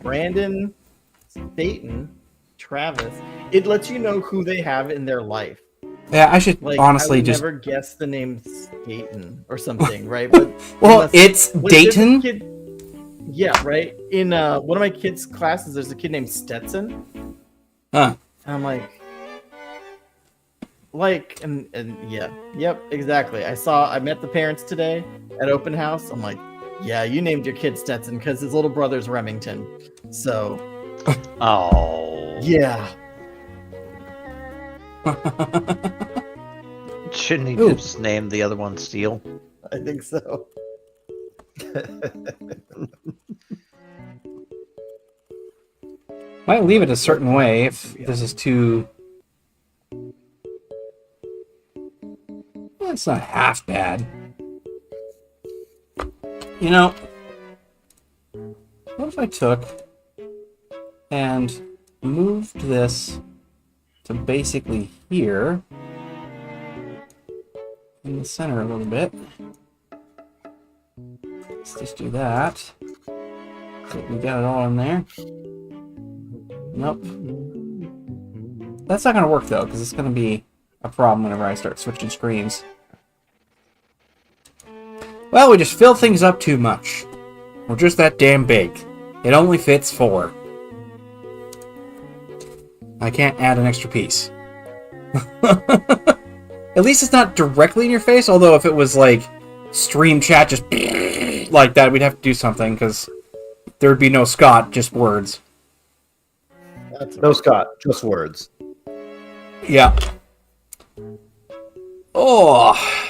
Brandon, Dayton, Travis. It lets you know who they have in their life. Yeah, I should Like, honestly I would just. never guess the name Dayton or something, right? But Well, it's like, there's a Dayton. kid, yeah, right. In one of my kids' classes, there's a kid named Stetson, Huh. and I'm like, and yeah, yep, exactly. I met the parents today at open house. I'm like, yeah, you named your kid Stetson because his little brother's Remington. So, Oh. yeah. Shouldn't he Ooh. just name the other one Steel? I think so. Might leave it a certain way if this is too. Well, it's not half bad. You know, what if I took and moved this to basically here in the center a little bit? Let's just do that. We got it all in there. Nope. That's not going to work though, because it's going to be a problem whenever I start switching screens. Well, we just fill things up too much. We're just that damn big. It only fits 4. I can't add an extra piece. At least it's not directly in your face, although if it was like stream chat just like that, we'd have to do something, because there would be no Scott, just words. No Scott, just words. Yeah. Oh.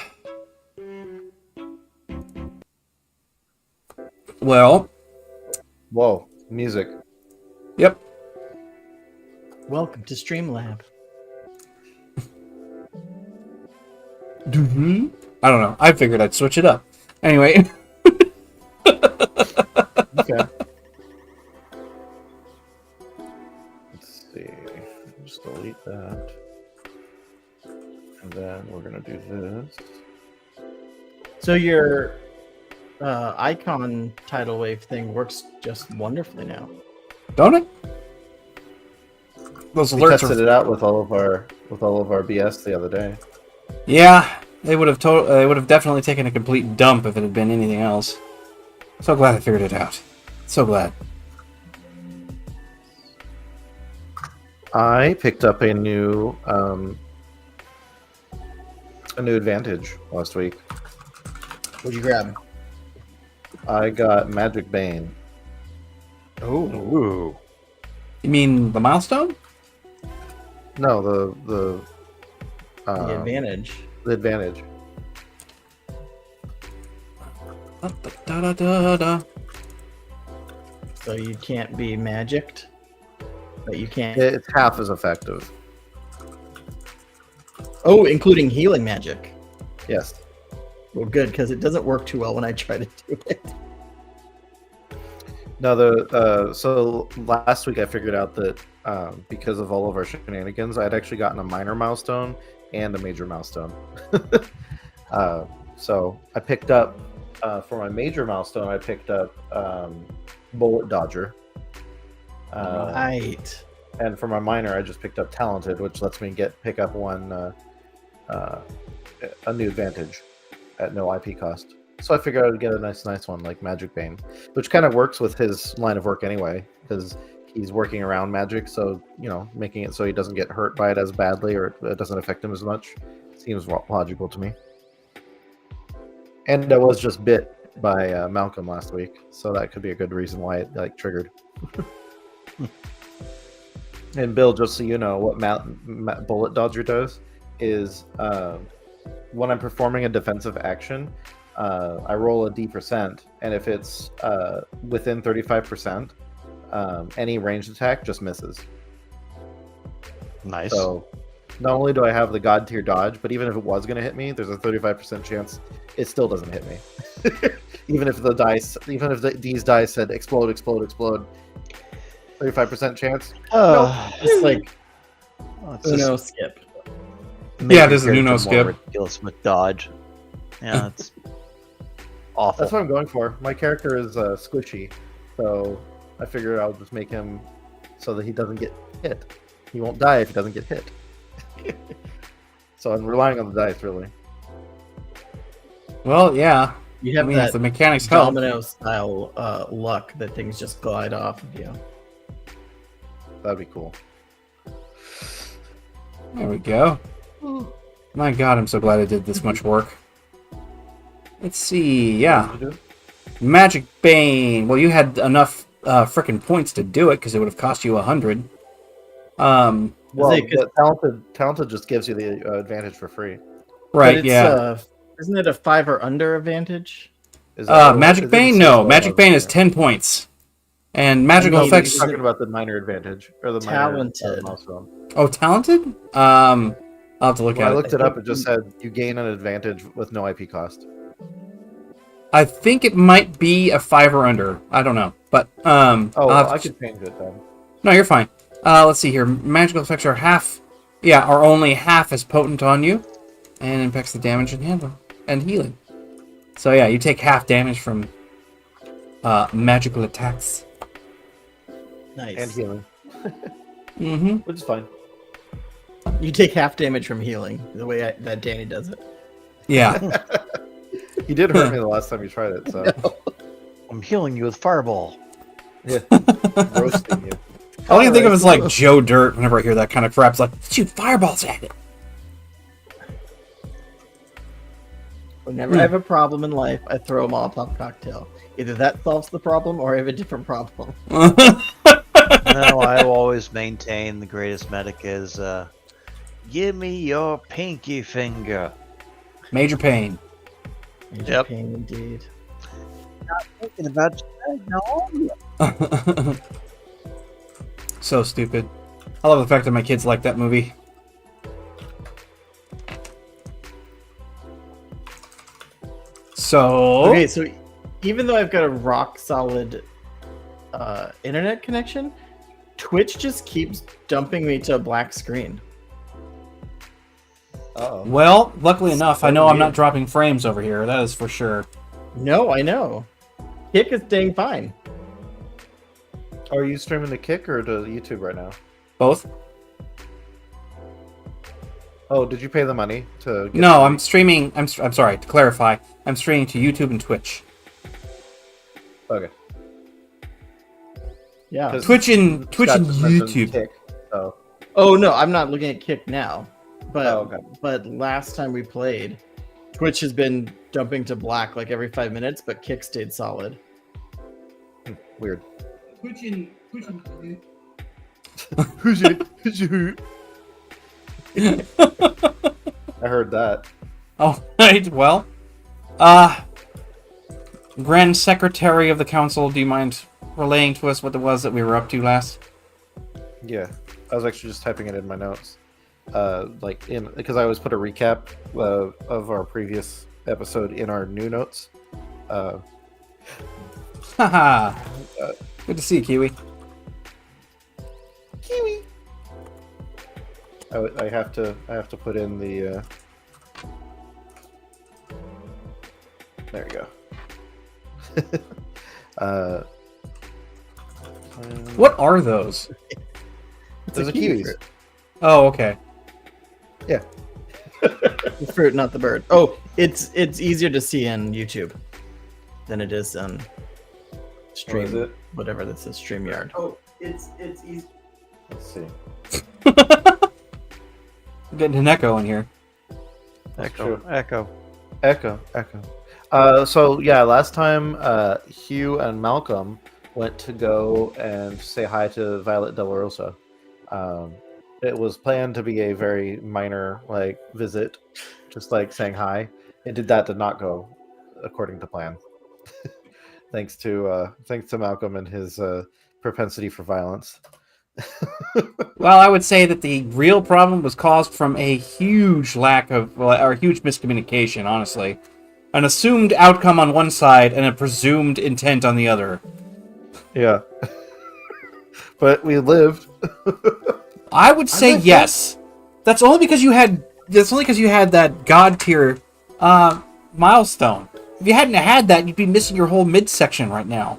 Well. Whoa, music. Yep. Welcome to Streamlab. I don't know. I figured I'd switch it up. Anyway. Okay. Let's see. Just delete that. And then we're going to do this. So your icon tidal wave thing works just wonderfully now. Don't it? Those We alerts tested are... it out with all of our BS the other day. Yeah, they would have they would have definitely taken a complete dump if it had been anything else. So glad I figured it out. So glad. I picked up a new advantage last week. What'd you grab? I got Magic Bane. Ooh. You mean the milestone? No, the Advantage. The advantage. Da-da-da-da-da. So you can't be magicked, but you can't. It's half as effective. Oh, including healing magic. Yes. Well, good, because it doesn't work too well when I try to do it. No, so last week I figured out that because of all of our shenanigans, I'd actually gotten a minor milestone and a major milestone. So I picked up for my major milestone, I picked up Bullet Dodger. Right. And for my minor, I just picked up Talented, which lets me pick up a new advantage at no IP cost. So I figured I would get a nice one like Magic Bane, which kind of works with his line of work anyway, because he's working around magic, so, you know, making it so he doesn't get hurt by it as badly or it doesn't affect him as much seems logical to me. And I was just bit by Malcolm last week, so that could be a good reason why it triggered. And Bill, just so you know, what Bullet Dodger does is when I'm performing a defensive action, I roll a D%, and if it's within 35%, any ranged attack just misses. Nice. So not only do I have the God tier dodge, but even if it was going to hit me, there's a 35% chance it still doesn't hit me. Even if these dice said explode, 35% chance. It's like it's Uno just skip. Yeah, there's an Uno skip. Ridiculous with dodge. Yeah, it's awful. That's what I'm going for. My character is squishy, so I figured I'll just make him so that he doesn't get hit. He won't die if he doesn't get hit. So I'm relying on the dice, really. Well, yeah. You I have mean, if that the mechanics help. domino style luck that things just glide off of you. That'd be cool. There we go. My God, I'm so glad I did this much work. Let's see. Yeah. What did you do? Magic Bane. Well, you had enough frickin' points to do it because it would have cost you 100. Well, it- the talented just gives you the advantage for free. Right, But it's, yeah. Isn't it a 5 or under advantage? Is that what it was? Magic It didn't Bane? say No. what it Magic was. Bane is 10 points. And magical No, He's effects... talking about the minor advantage or the Talented. minor milestone. Oh, talented? I'll have to look When at I it. looked it up, it just said you gain an advantage with no IP cost. I think it might be a 5 or under. I don't know. But, Oh, I'll have I to- could change it then. No, you're fine. Let's see here. Magical effects are are only half as potent on you, and impacts the damage and healing. So yeah, you take half damage from magical attacks. Nice. And healing, Mm-hmm. which is fine. You take half damage from healing, the way that Danny does it. Yeah. You did hurt me the last time you tried it, so I'm healing you with fireball. yeah, roasting you. All I can think of is like Joe Dirt whenever I hear that kind of crap. It's like, shoot fireballs at it. Whenever I have a problem in life, I throw a Molotov cocktail. Either that solves the problem, or I have a different problem. No, I will always maintain the greatest medic is, give me your pinky finger. Major pain. Major Yep. pain indeed. Thinking about no. So stupid. I love the fact that my kids like that movie. So... Okay, so even though I've got a rock solid internet connection, Twitch just keeps dumping me to a black screen. Oh, Well, luckily enough, I know I'm weird. not dropping frames over here. That is for sure. No, I know. Kick is staying fine. are you streaming to Kick or to YouTube right now? Both? Oh, did you pay the money to? Get No, the- I'm streaming. I'm sorry to clarify. I'm streaming to YouTube and Twitch. Okay. Yeah. 'Cause Twitch and Scott just mentioned YouTube. Kick, so Oh no, I'm not looking at Kick now. But Oh, okay. but last time we played, Twitch has been dumping to black like every 5 minutes, but Kick stayed solid. weird. Twitch and Who's it? I heard that. Oh, right. Well, Grand Secretary of the Council, do you mind relaying to us what it was that we were up to last? Yeah, I was actually just typing it in my notes. Because I always put a recap of our previous episode in our new notes. Haha. Good to see you, Kiwi. Kiwi. I have to put in the. There you go. What are those? There's a kiwis. fruit. Oh, okay. The fruit, not the bird. Oh, it's easier to see in YouTube than it is on stream. What is it? Whatever this is, StreamYard. Oh, it's easy. Let's see. I'm getting an echo in here. Echo. Echo. Echo. So yeah, last time Hugh and Malcolm went to go and say hi to Violet Dolorosa. It was planned to be a very minor visit, just like saying hi. Did not go according to plan. Thanks to Malcolm and his propensity for violence. Well, I would say that the real problem was caused from a huge lack of, or huge miscommunication, honestly. An assumed outcome on one side and a presumed intent on the other. Yeah. But we lived. I would say not yes. That's only because you had that god tier milestone. If you hadn't had that, you'd be missing your whole midsection right now.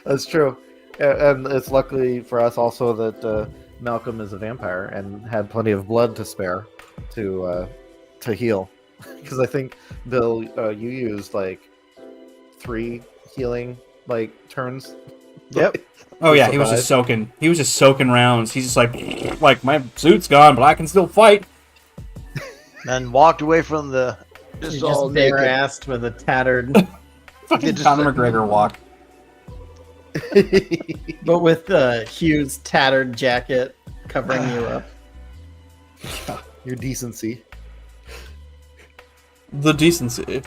That's true. And it's luckily for us also that Malcolm is a vampire and had plenty of blood to spare to heal. Because I think, Bill, you used like 3 healing turns. Yep. Oh yeah, To he was just survive. soaking. He was just soaking rounds. He's just like my suit's gone, but I can still fight. Then walked away from the You just all just bare naked. assed with a tattered, Fucking just- Conor McGregor walk. but with Hugh's tattered jacket covering you up. Your decency. The decency.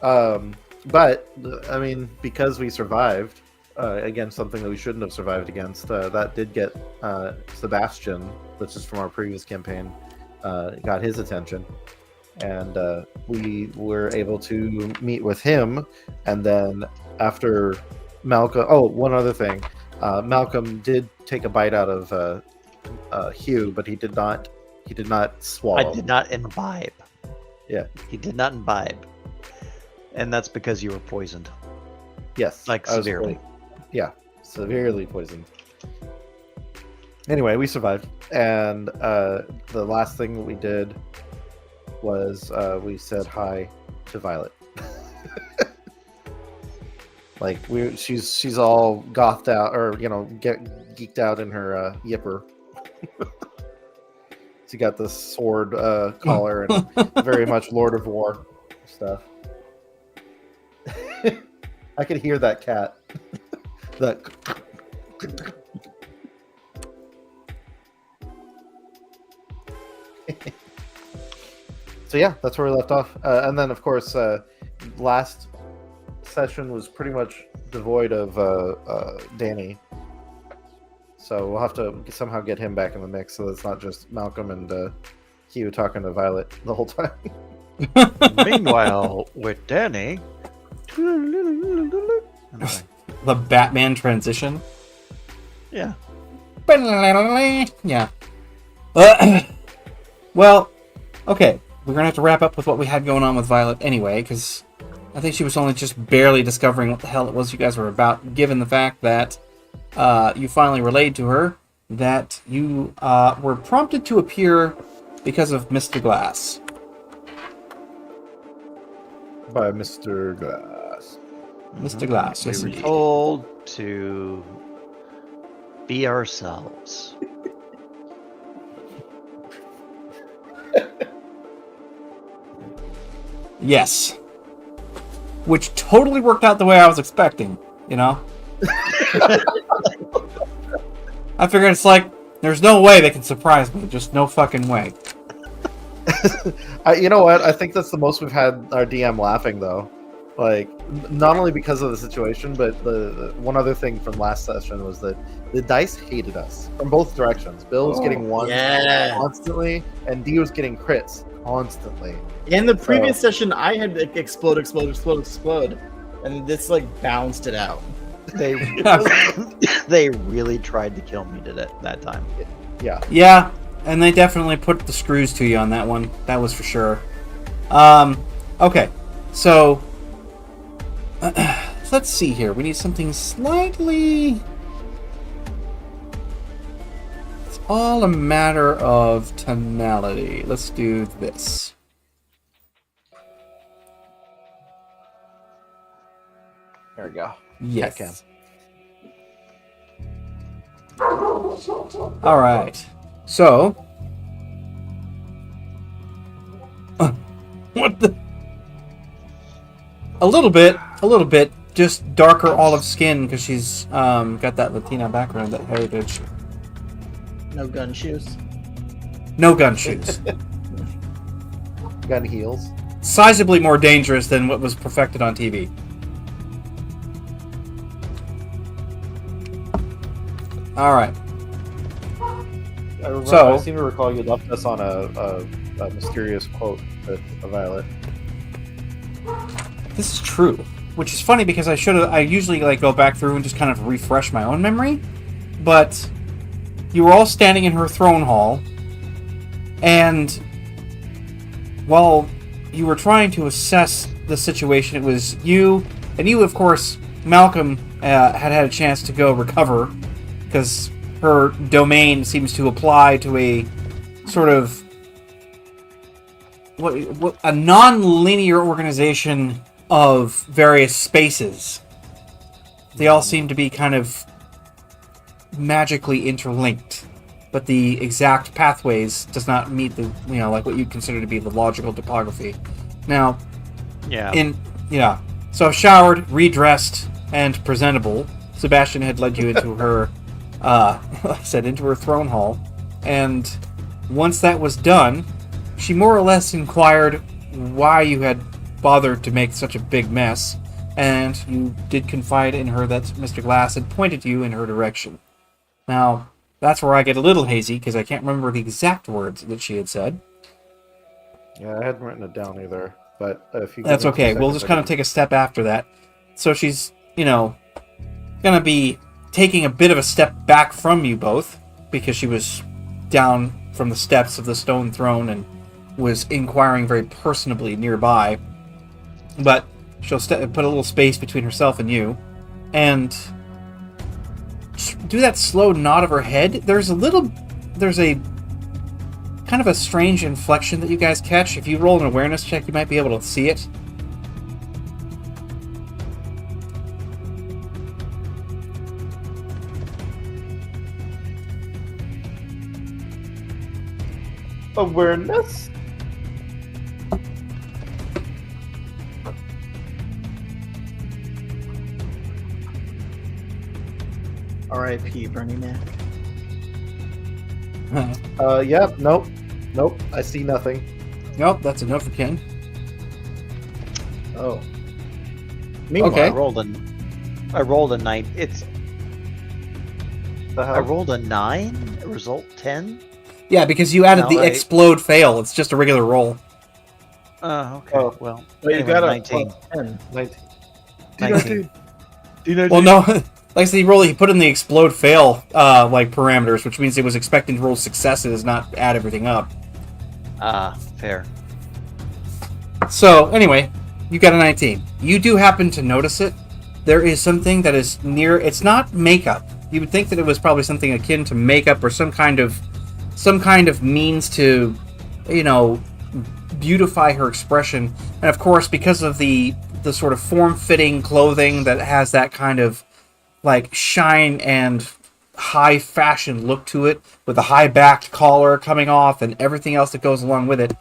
But I mean, because we survived against something that we shouldn't have survived against, that did get Sebastian, which is from our previous campaign, got his attention, and we were able to meet with him. And then after Malcolm, oh, one other thing, Malcolm did take a bite out of Hugh, but he did not swallow. I did not imbibe. Yeah. He did not imbibe. And that's because you were poisoned. Yes, Like I was severely. severely poisoned. Anyway, we survived, and the last thing that we did was we said hi to Violet. Like she's all gothed out, or get geeked out in her yipper. She got the sword collar and very much Lord of War stuff. I could hear that cat. That. So yeah, that's where we left off. And then, of course, last session was pretty much devoid of Danny. So we'll have to somehow get him back in the mix, so it's not just Malcolm and Hugh talking to Violet the whole time. Meanwhile, with Danny. Anyway, The Batman transition. yeah. Yeah. Well, okay. We're gonna have to wrap up with what we had going on with Violet anyway, because I think she was only just barely discovering what the hell it was you guys were about, given the fact that you finally relayed to her that you were prompted to appear because of Mr. Glass. By Mr. Glass. Mr. Glass, yes We were indeed. told to be ourselves. Yes. Which totally worked out the way I was expecting, you know? I figured it's like, there's no way they can surprise me. Just no fucking way. You know what? I think that's the most we've had our DM laughing, though. Like, not only because of the situation, but the one other thing from last session was that the dice hated us from both directions. Bill was getting ones Yeah. constantly, and D was getting crits constantly. In the previous session, I had explode, and this bounced it out. They they really tried to kill me that time. Yeah. Yeah, and they definitely put the screws to you on that one. That was for sure. Okay, so let's see here. We need something slightly... It's all a matter of tonality. Let's do this. There we go. Yes. Cat All right. So, what the? A little bit, just darker olive skin because she's got that Latina background, that heritage. No gun shoes. No gun shoes. Gun heels. Sizably more dangerous than what was perfected on TV. All right. I seem to recall you left us on a mysterious quote with Violet. This is true, which is funny because I usually go back through and just kind of refresh my own memory, but you were all standing in her throne hall, and while you were trying to assess the situation, it was you, of course, Malcolm had a chance to go recover, because her domain seems to apply to a sort of a non-linear organization of various spaces. They all seem to be kind of magically interlinked, but the exact pathways does not meet the, like what you'd consider to be the logical topography. Now, so showered, redressed, and presentable, Sebastian had led you into her, like I said, into her throne hall, and once that was done, she more or less inquired why you had bothered to make such a big mess, and you did confide in her that Mr. Glass had pointed you in her direction. Now, that's where I get a little hazy, because I can't remember the exact words that she had said. Yeah, I hadn't written it down either, but if you... That's okay, we'll just kind of take a step after that. So she's, gonna be taking a bit of a step back from you both, because she was down from the steps of the stone throne and was inquiring very personably nearby. But she'll put a little space between herself and you, and do that slow nod of her head. There's a kind of a strange inflection that you guys catch. If you roll an awareness check, you might be able to see it. Awareness? R.I.P. Bernie Mac. Yeah, nope. Nope, I see nothing. Nope, that's a no for Ken. Oh. Meanwhile, Okay. I rolled a 9. I rolled a 9. Result 10. Yeah, because you added No, the explode fail. It's just a regular roll. Okay. Oh. Well, But you anyway, got a 19. plus 10. 19. 19. Well, no, like I said, he put in the explode fail parameters, which means it was expecting to roll successes, not add everything up. Fair. So anyway, you got a 19. You do happen to notice it. There is something that is near. It's not makeup. You would think that it was probably something akin to makeup or some kind of means to, beautify her expression. And of course, because of the sort of form-fitting clothing that has that kind of like shine and high fashion look to it, with the high-backed collar coming off and everything else that goes along with it.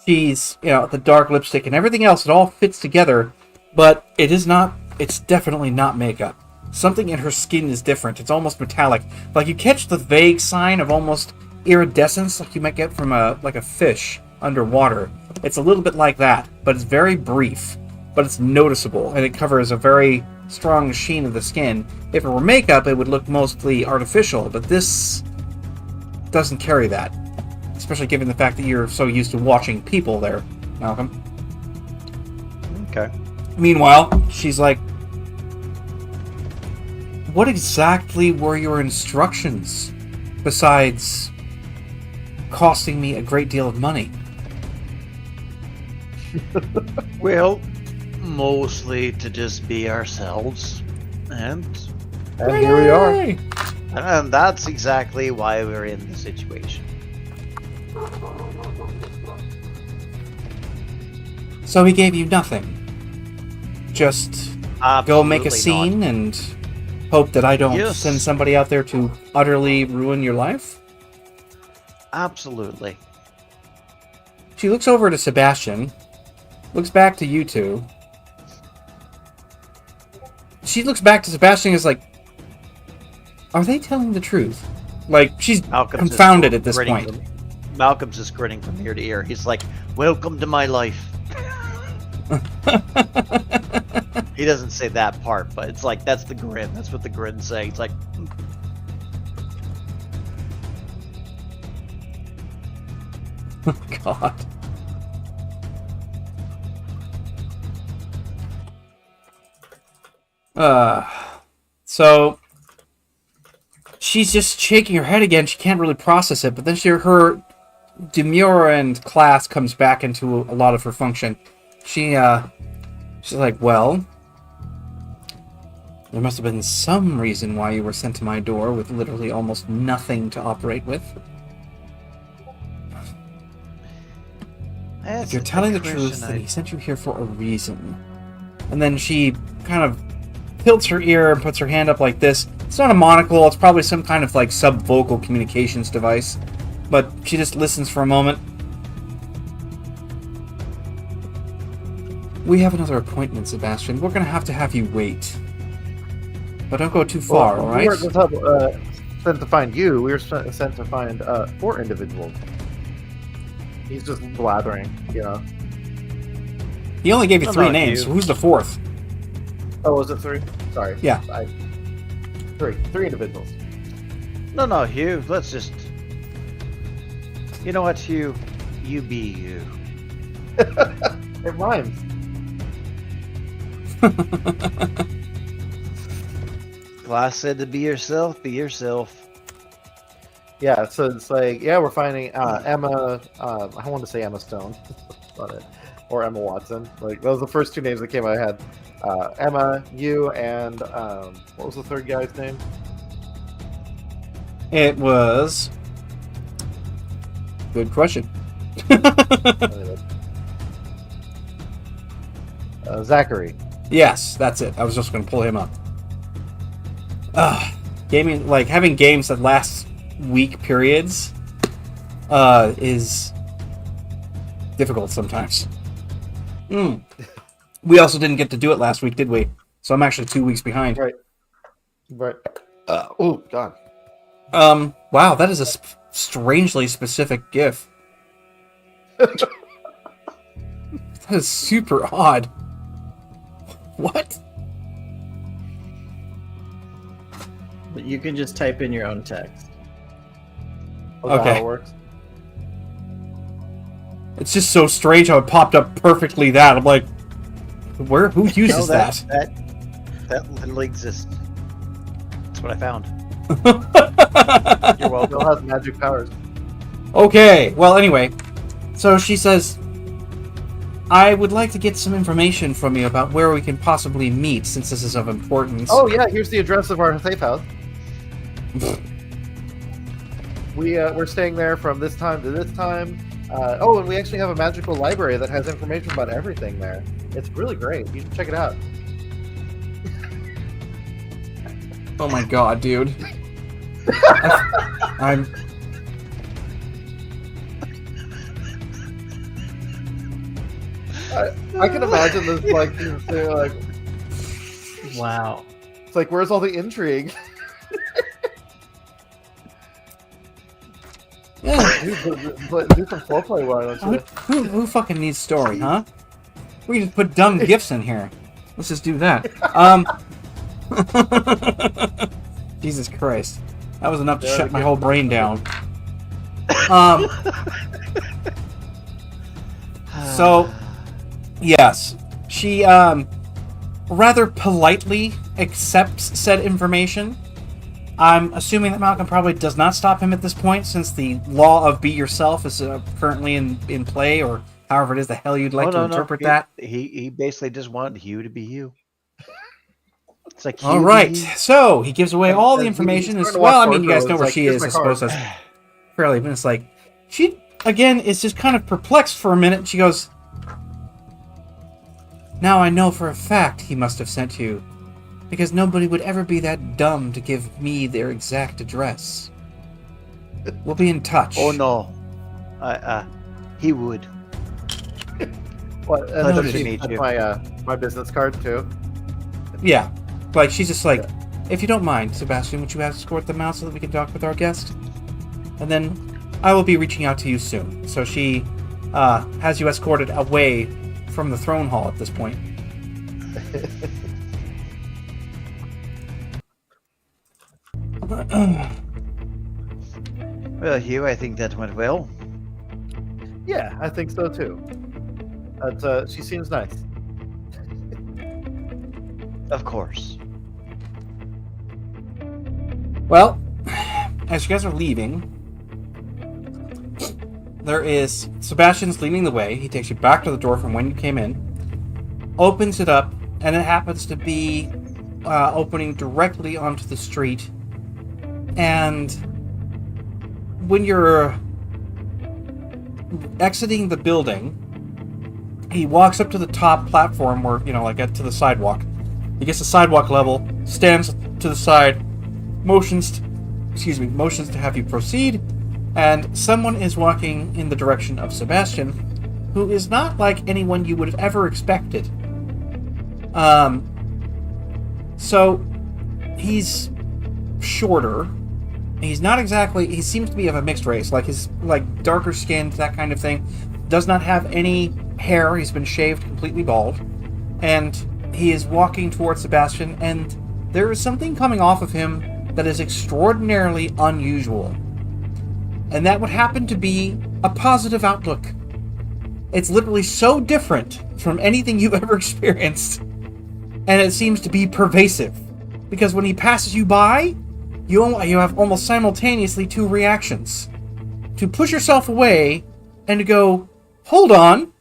She's, the dark lipstick and everything else, it all fits together, but it's definitely not makeup. Something in her skin is different. It's almost metallic. Like you catch the vague sign of almost iridescence like you might get from a fish underwater. It's a little bit like that, but it's very brief, but it's noticeable, and it covers a very strong sheen of the skin. If it were makeup, it would look mostly artificial, but this doesn't carry that, especially given the fact that you're so used to watching people there, Malcolm. Okay. Meanwhile, she's like, what exactly were your instructions, besides costing me a great deal of money? Well, mostly to just be ourselves, and here we are. Yay! that's exactly why we're in the situation. So he gave you nothing? Just go make a Absolutely scene not. and hope that I don't Yes. send somebody out there to utterly ruin your life? Absolutely. She looks over to Sebastian, looks back to you two. She looks back to Sebastian and is like, are they telling the truth? Like, she's Malcolm's just confounded at this grinning point. from- Malcolm's just grinning from ear to ear. He's like, "Welcome to my life." He doesn't say that part, but it's like that's the grin. That's what the grin's saying. It's like, God. So she's just shaking her head again. She can't really process it, but then her demure and class comes back into a lot of her function. She's like, well, There must have been some reason why you were sent to my door with literally almost nothing to operate with. If you're telling the truth, then he sent you here for a reason. And then she kind of tilts her ear and puts her hand up like this. It's not a monocle, it's probably some kind of like subvocal communications device. But she just listens for a moment. We have another appointment, Sebastian. We're going to have you wait. But don't go too far, Well, alright? We were sent to find you. We were sent to find 4 individuals. He's just blathering, you know. He only gave you No, 3 not names. you. So who's the 4th? Oh, was it 3? Sorry. Yeah. 3 individuals. No, Hugh. Let's just. You know what, Hugh? You be you. It rhymes. Glass said to be yourself. Be yourself. Yeah, so it's like, yeah, we're finding Emma. I want to say Emma Stone, on it, or Emma Watson. Like those are the first 2 names that came out of my head. Emma, you, and what was the 3rd guy's name? It was... Good question. Zachary. Yes, that's it. I was just going to pull him up. Gaming, like, having games that last week periods is difficult sometimes. We also didn't get to do it last week, did we? So I'm actually 2 weeks behind. Right. Oh, God. Wow, that is a strangely specific GIF. That is super odd. What? But you can just type in your own text. Okay. How it works. It's just so strange how it popped up perfectly that. I'm like, who uses No, that? That literally exists. That's what I found. You're It welcome. still has magic powers. Okay, well, anyway. So she says, I would like to get some information from you about where we can possibly meet, since this is of importance. Oh yeah, here's the address of our safe house. We're staying there from this time to this time. And we actually have a magical library that has information about everything there. It's really great. You should check it out. Oh my god, dude. I'm... I can imagine this like, they're like, Wow. it's like, where's all the intrigue? Yeah. do some foreplay, why don't you? Who fucking needs story, huh? We can just put dumb gifs in here. Let's just do that. Jesus Christ. That was enough to Yeah, shut my okay. whole brain down. So, yes. She, rather politely accepts said information. I'm assuming that Malcolm probably does not stop him at this point, since the law of be yourself is currently in play, or however it is the hell you'd like to interpret that. He basically just wanted Hugh to be you. It's like Hugh All be right, you. so he gives away all the He's information. trying As to well, walk I mean, you guys forward, know it's where like, she "Here's is. my I suppose card." that's fairly. But it's like she again is just kind of perplexed for a minute. And she goes, "Now I know for a fact he must have sent you, because nobody would ever be that dumb to give me their exact address. We'll be in touch." Oh no, he would. What? Pleasure to meet you. My business card too. Yeah, like she's just like, if you don't mind, Sebastian, would you escort them out so that we can talk with our guest? And then I will be reaching out to you soon. So she has you escorted away from the throne hall at this point. Well, Hugh, I think that went well. Yeah, I think so too. She seems nice. Of course. Well, as you guys are leaving, there is Sebastian's leading the way. He takes you back to the door from when you came in, opens it up, and it happens to be opening directly onto the street. And when you're exiting the building, he walks up to the top platform where, like to the sidewalk. He gets to sidewalk level, stands to the side, motions to have you proceed, and someone is walking in the direction of Sebastian, who is not like anyone you would have ever expected. So he's shorter. He's not exactly. He seems to be of a mixed race, like darker skinned, that kind of thing. Does not have any hair. He's been shaved completely bald, and he is walking towards Sebastian. And there is something coming off of him that is extraordinarily unusual, and that would happen to be a positive outlook. It's literally so different from anything you've ever experienced, and it seems to be pervasive, because when he passes you by, you have almost simultaneously two reactions: to push yourself away and to go, hold on.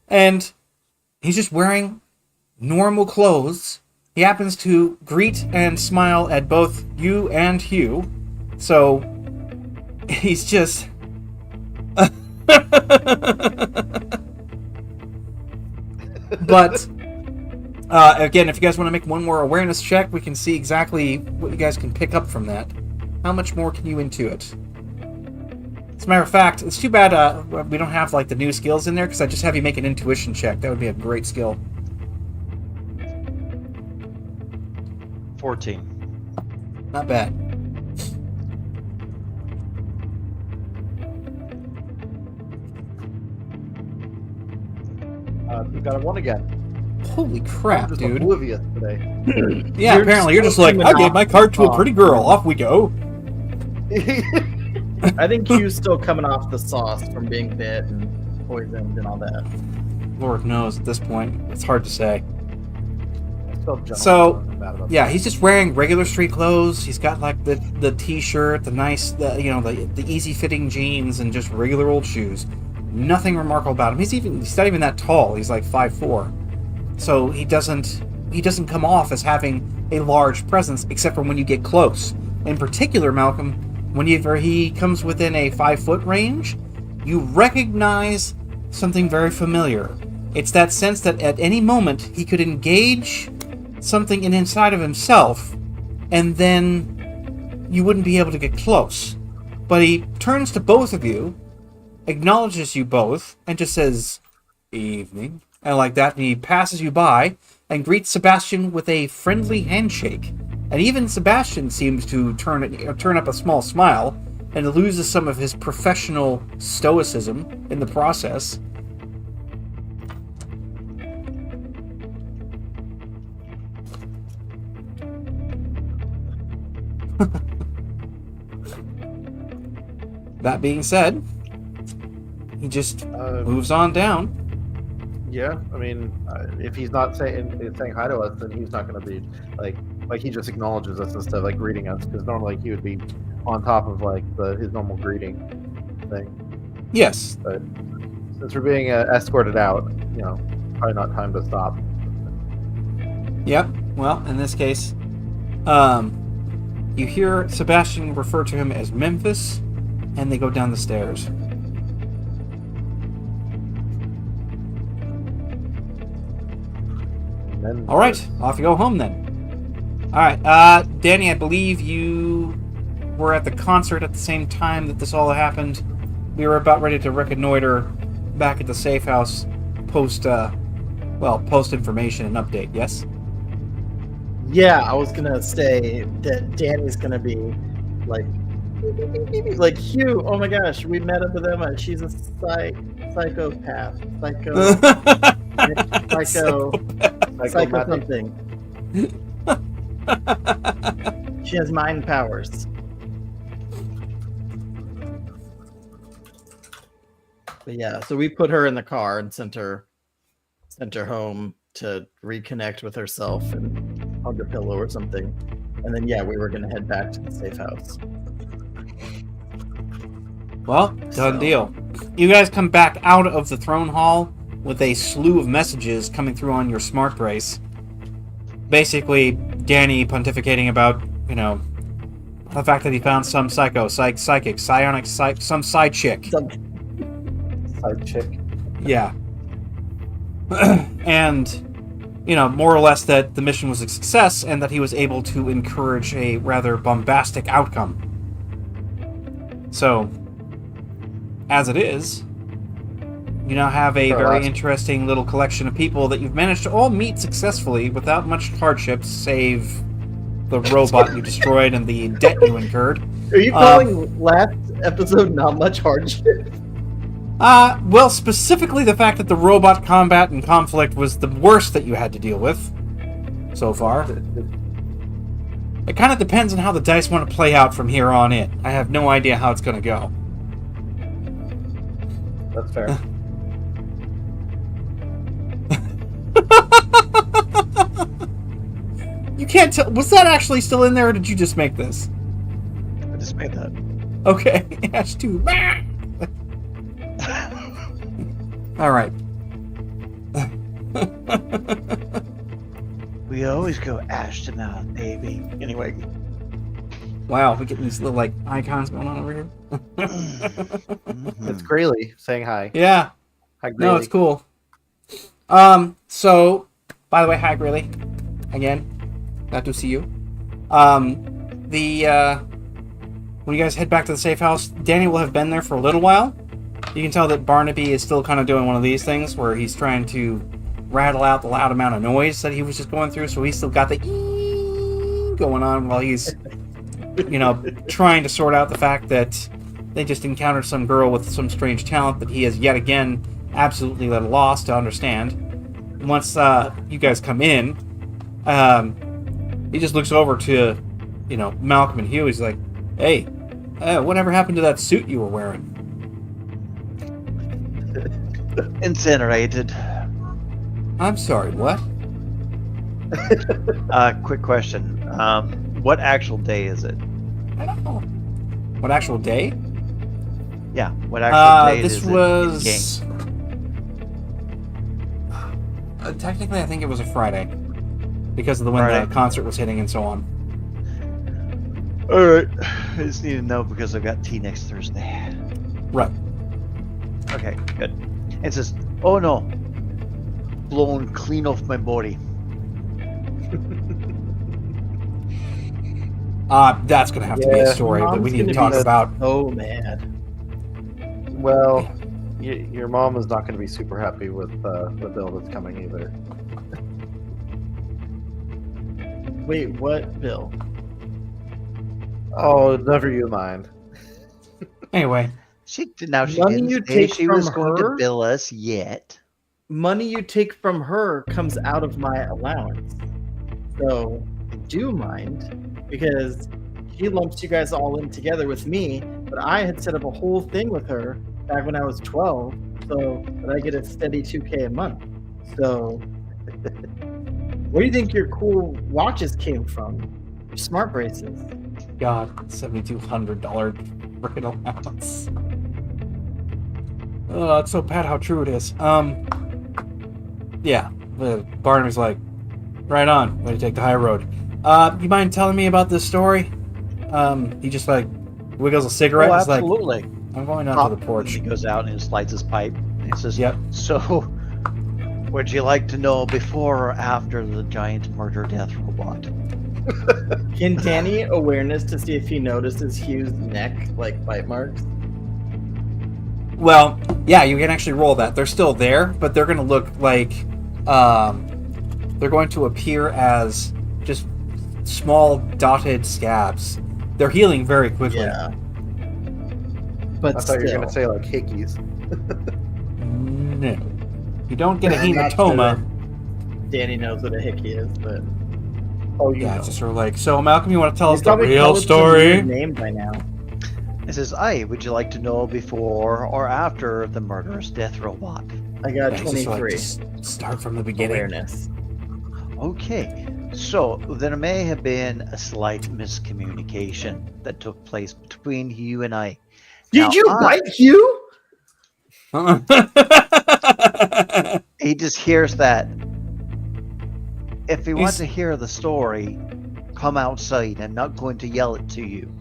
And he's just wearing normal clothes. He happens to greet and smile at both you and Hugh, so he's just but again, if you guys want to make one more awareness check, we can see exactly what you guys can pick up from that. How much more can you intuit? As a matter of fact, it's too bad we don't have like the new skills in there, because I just have you make an intuition check. That would be a great skill. 14. Not bad. You got a 1 again. Holy crap, I'm just dude. oblivious today. Yeah, apparently you're just like, I gave my card to a pretty girl. Off we go. I think Q's still coming off the sauce from being bit and poisoned and all that. Lord knows at this point. It's hard to say. So, So, yeah, he's just wearing regular street clothes. He's got like the t-shirt, the nice, the easy-fitting jeans, and just regular old shoes. Nothing remarkable about him. He's not even that tall. He's like 5'4". So he doesn't come off as having a large presence, except for when you get close. In particular, Malcolm, whenever he comes within a 5-foot range, you recognize something very familiar. It's that sense that at any moment he could engage something inside of himself, and then you wouldn't be able to get close. But he turns to both of you, acknowledges you both, and just says, "Evening," and like that, and he passes you by and greets Sebastian with a friendly handshake. And even Sebastian seems to turn up a small smile, and loses some of his professional stoicism in the process. That being said, he just moves on down. Yeah, I mean, if he's not saying hi to us, then he's not going to be like he just acknowledges us instead of like greeting us, because normally he would be on top of like his normal greeting thing. Yes. But since we're being escorted out, probably not time to stop. Yep. Well, in this case, you hear Sebastian refer to him as Memphis, and they go down the stairs. All right, off you go home then. All right, Danny, I believe you were at the concert at the same time that this all happened. We were about ready to reconnoiter back at the safe house, post information and update. Yes. Yeah, I was gonna say that Danny's gonna be like Hugh. Oh my gosh, we met up with Emma. She's a psychopath. Psycho something. She has mind powers. But yeah, so we put her in the car and sent her home to reconnect with herself and hug a pillow or something. And then we were gonna head back to the safe house. Well, done deal. You guys come back out of the throne hall with a slew of messages coming through on your smart brace. basically Danny pontificating about, the fact that he found some psychic, psionic, some side chick. Some Side chick. Yeah. And, more or less that the mission was a success and that he was able to encourage a rather bombastic outcome. So, as it is, you now have a very interesting little collection of people that you've managed to all meet successfully without much hardship, save the robot you destroyed and the debt you incurred. Are you calling last episode not much hardship? Well, specifically the fact that the robot combat and conflict was the worst that you had to deal with so far. It kind of depends on how the dice want to play out from here on in. I have no idea how it's going to go. That's fair. You can't tell. Was that actually still in there, or did you just make this? I just made that. Okay, Ash 2. All right. We always go ash to mouth, baby. Anyway. Wow, we're getting these little like icons going on over here. It's Grayley saying hi. Yeah. Hi, Grayley. No, it's cool. So, by the way, hi, Grayley. Again, glad to see you. When you guys head back to the safe house, Danny will have been there for a little while. You can tell that Barnaby is still kind of doing one of these things where he's trying to rattle out the loud amount of noise that he was just going through, so he's still got the going on while he's, trying to sort out the fact that they just encountered some girl with some strange talent that he has yet again absolutely at a loss to understand. Once you guys come in, he just looks over to, Malcolm and Hugh. He's like, "Hey, whatever happened to that suit you were wearing?" Incinerated. I'm sorry, what? Quick question. What actual day is it? I don't know. What actual day? Yeah, what actual day this is was... it in game? Technically, I think it was a Friday. Because of the when Friday. the concert was hitting and so on. Alright. I just need to know because I've got tea next Thursday. Right. Okay, good. It says, "Oh no, blown clean off my body." That's going to have to be a story that we need to talk about. Oh, man. Well, your mom is not going to be super happy with the bill that's coming either. Wait, what bill? Oh, never you mind. Anyway. She Money didn't you say take she was from going to her? bill us yet. Money you take from her comes out of my allowance. So, I do mind, because she lumps you guys all in together with me, but I had set up a whole thing with her back when I was 12, so that I get a steady $2K a month. So, where do you think your cool watches came from? Your smart braces. God, $7,200 freaking allowance. Oh, it's so bad how true it is. Yeah, Barnaby's like, right on, way to take the high road. You mind telling me about this story? He just like wiggles a cigarette. Oh, He's like, absolutely. I'm going out to the porch. He goes out and just lights his pipe. And he says, Yep. "So, would you like to know before or after the giant murder death robot?" Can Danny awareness to see if he notices Hugh's neck, like bite marks? Well, yeah, you can actually roll that. They're still there, but they're going to look like they're going to appear as just small dotted scabs. They're healing very quickly. Yeah. But I thought you were still. going to say like hickeys. No. You don't get a I'm not hematoma. sure Danny knows what a hickey is, but Oh, you Yeah, know. it's just sort of like, so Malcolm, you want to tell us He's the probably real called it some story? weird name by now. It says, "Aye, would you like to know before or after the murderous death robot?" I got Yeah, it's just like, 23 just start from the beginning. awareness. Okay, so there may have been a slight miscommunication that took place between you and I. Did Now, you bite Hugh? He just hears that. if you want to hear the story, come outside. I'm not going to yell it to you.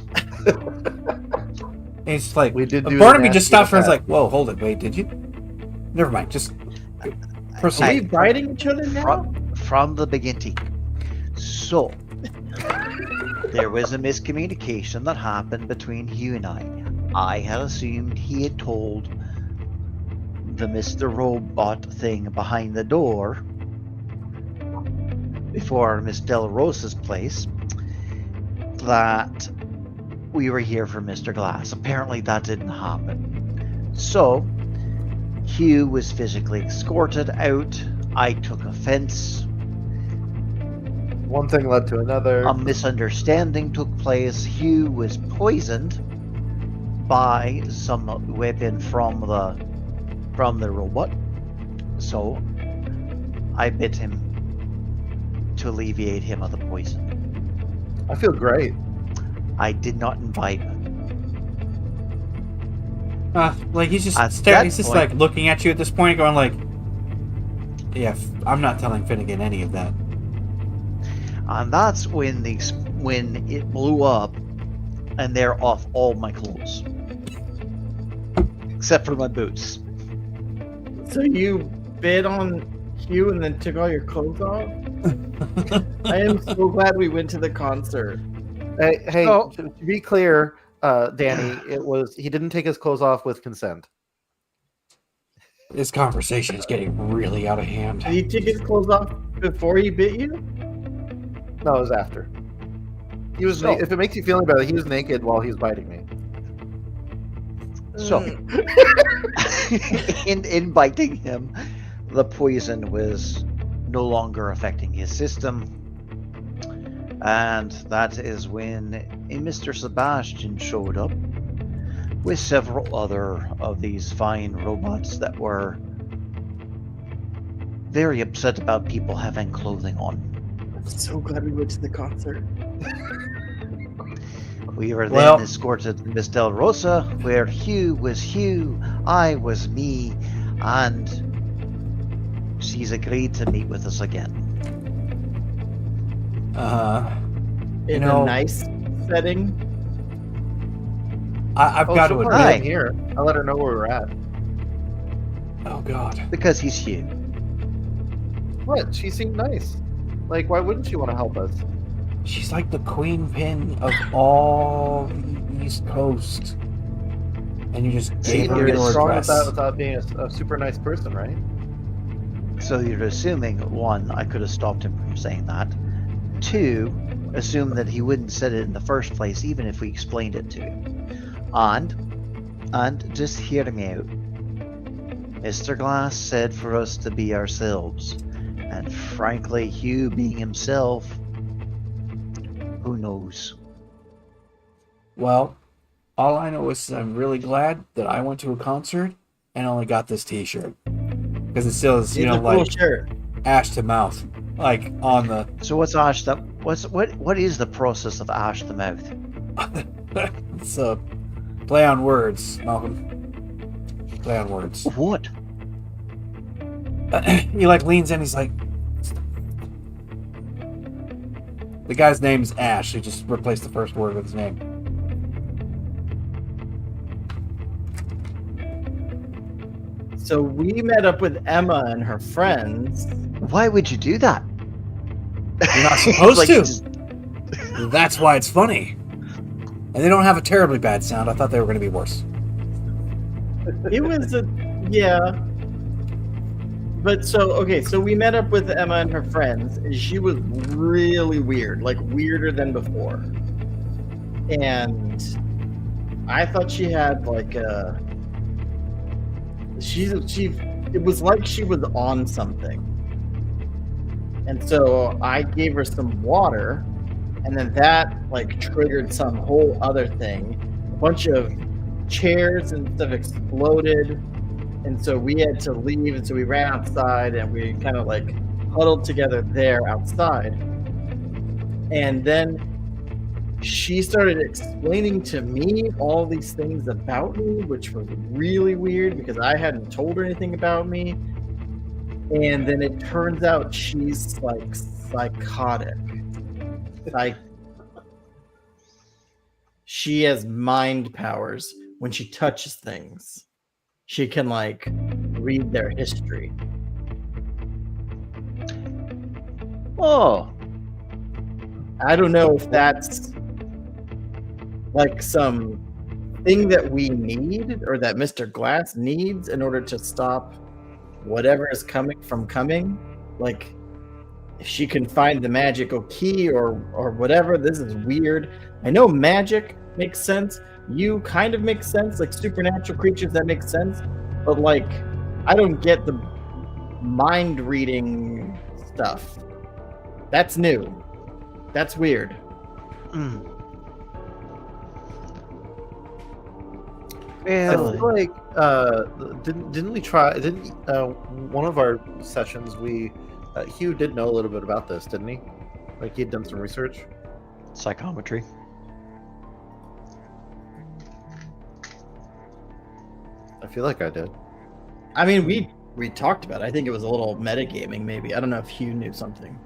It's like We did a do part the of me just nasty stopped and was attack. like, "Whoa, hold it, wait, did you?" Never mind, just Are we proceed. biting each other now? From the beginning. So, there was a miscommunication that happened between Hugh and I. I had assumed he had told the Mr. Robot thing behind the door before Miss Del Rosa's place that we were here for Mr. Glass. Apparently that didn't happen. So, Hugh was physically escorted out. I took offense. One thing led to another. A misunderstanding took place. Hugh was poisoned by some weapon from the robot. So I bit him to alleviate him of the poison. I feel great. I did not imbibe. Like he's just At staring. that He's just point- like looking at you at this point, going like, "Yeah, I'm not telling Finnegan any of that." And that's when it blew up and they're off all my clothes. Except for my boots. So you bit on Hugh and then took all your clothes off? I am so glad we went to the concert. Hey, So- to be clear, Danny, he didn't take his clothes off with consent. This conversation is getting really out of hand. Did he take his clothes off before he bit you? No, it was after. He was. So- If it makes you feel any better, he was naked while he was biting me. So, in biting him, the poison was no longer affecting his system. And that is when a Mr. Sebastian showed up with several other of these fine robots that were very upset about people having clothing on. I'm so glad we went to the concert. We were then Well- escorted to Miss Del Rosa, where Hugh was Hugh, I was me, and she's agreed to meet with us again. In know- a nice setting. I've got to so far, admit. Hi. I'm here. I let her know where we're at. Oh God. Because he's Hugh. What? She seemed nice. Like, why wouldn't she want to help us? She's like the queen pin of all the East Coast. And you just See, gave her you're your strong address. without being a super nice person, right? So you're assuming, one, I could have stopped him from saying that. Two, assume that he wouldn't said it in the first place, even if we explained it to him. And just hear me out. Mr. Glass said for us to be ourselves. And frankly, Hugh being himself, who knows? Well, all I know is I'm really glad that I went to a concert and only got this T-shirt because it still is, It's a cool like shirt. ash to mouth, like on the. So what's ash the what is the process of ash the mouth? It's a play on words, Malcolm. Play on words. What? He like leans in. He's like, the guy's name's Ash. He just replaced the first word with his name. So we met up with Emma and her friends. Why would you do that? You're not supposed Like, to. just- That's why it's funny. And they don't have a terribly bad sound. I thought they were going to be worse. It was yeah. But so we met up with Emma and her friends, and she was really weird, like weirder than before. And I thought she had like a it was like she was on something. And so I gave her some water, and then that like triggered some whole other thing. A bunch of chairs and stuff exploded, and so we had to leave, and so we ran outside and we kind of like huddled together there outside. And then she started explaining to me all these things about me, which was really weird because I hadn't told her anything about me. And then it turns out she's like psychotic. Like, she has mind powers. When she touches things, she can like read their history. Oh, I don't know if that's like some thing that we need or that Mr. Glass needs in order to stop whatever is coming from coming. Like, if she can find the magical key or whatever. This is weird. I know magic makes sense. You kind of makes sense, like supernatural creatures, that makes sense. But like, I don't get the mind reading stuff. That's new. That's weird. mm. I Really? feel like didn't we try? Didn't one of our sessions we Hugh did know a little bit about this, didn't he? Like he'd done some research. Psychometry. I feel like I did. I mean, we talked about it. I think it was a little metagaming, maybe. I don't know if Hugh knew something.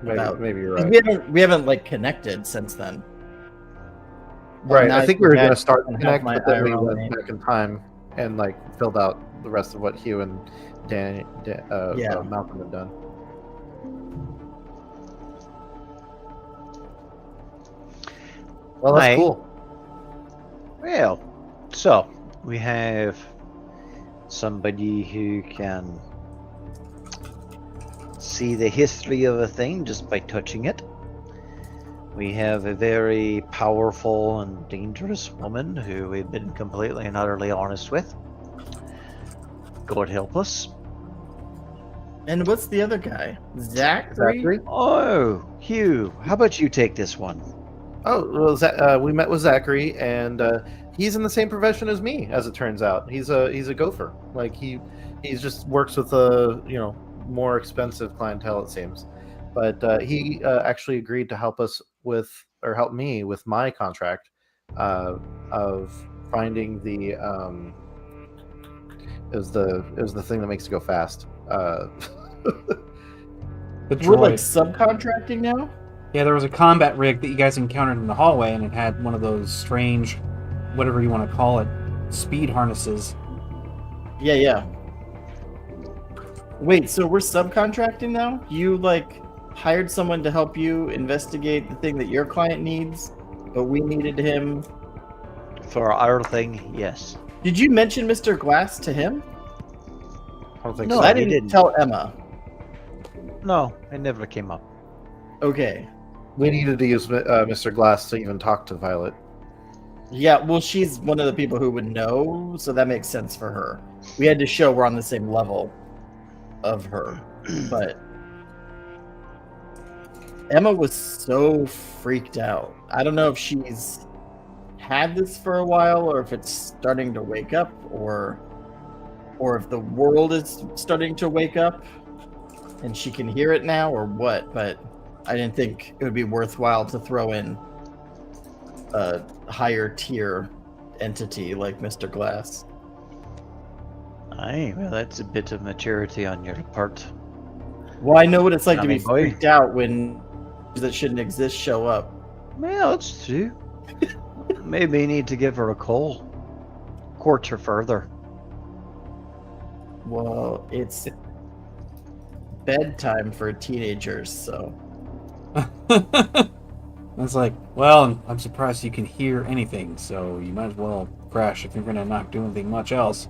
Maybe you're 'Cause right. we haven't like connected since then. Right. Now I think we were had- going to start to and connect, have my but then we IRL went name. back in time and like filled out the rest of what Hugh and Yeah. Malcolm had done. Well, that's Right. cool. Well, so we have somebody who can see the history of a thing just by touching it. We have a very powerful and dangerous woman who we've been completely and utterly honest with. God help us. And what's the other guy? Zachary? Zachary? Oh, Hugh, how about you take this one? Oh, well, we met with Zachary, and he's in the same profession as me, as it turns out. He's a gopher. Like he's just works with more expensive clientele, it seems. But he actually agreed to help help me with my contract of finding the it was the thing that makes you go fast. The We're like droid. subcontracting now? Yeah, there was a combat rig that you guys encountered in the hallway, and it had one of those strange, whatever you want to call it, speed harnesses. Yeah. Wait, so we're subcontracting now? You like hired someone to help you investigate the thing that your client needs, but we needed him. For our thing, yes. Did you mention Mr. Glass to him? I don't think No, so. I he didn't didn't. tell Emma. No, it never came up. Okay. We needed to use Mr. Glass to even talk to Violet. Yeah, well, she's one of the people who would know, so that makes sense for her. We had to show we're on the same level of her, but Emma was so freaked out. I don't know if she's had this for a while, or if it's starting to wake up, or if the world is starting to wake up and she can hear it now, or what. But I didn't think it would be worthwhile to throw in a higher tier entity like Mr. Glass. Aye, well, that's a bit of maturity on your part. Well, I know what it's like I to be mean, boy. freaked out when that shouldn't exist show up. Well, that's true. Maybe you need to give her a call. Court her further. Well, it's bedtime for teenagers, so It's like, well, I'm surprised you can hear anything, so you might as well crash if you're gonna not do anything much else.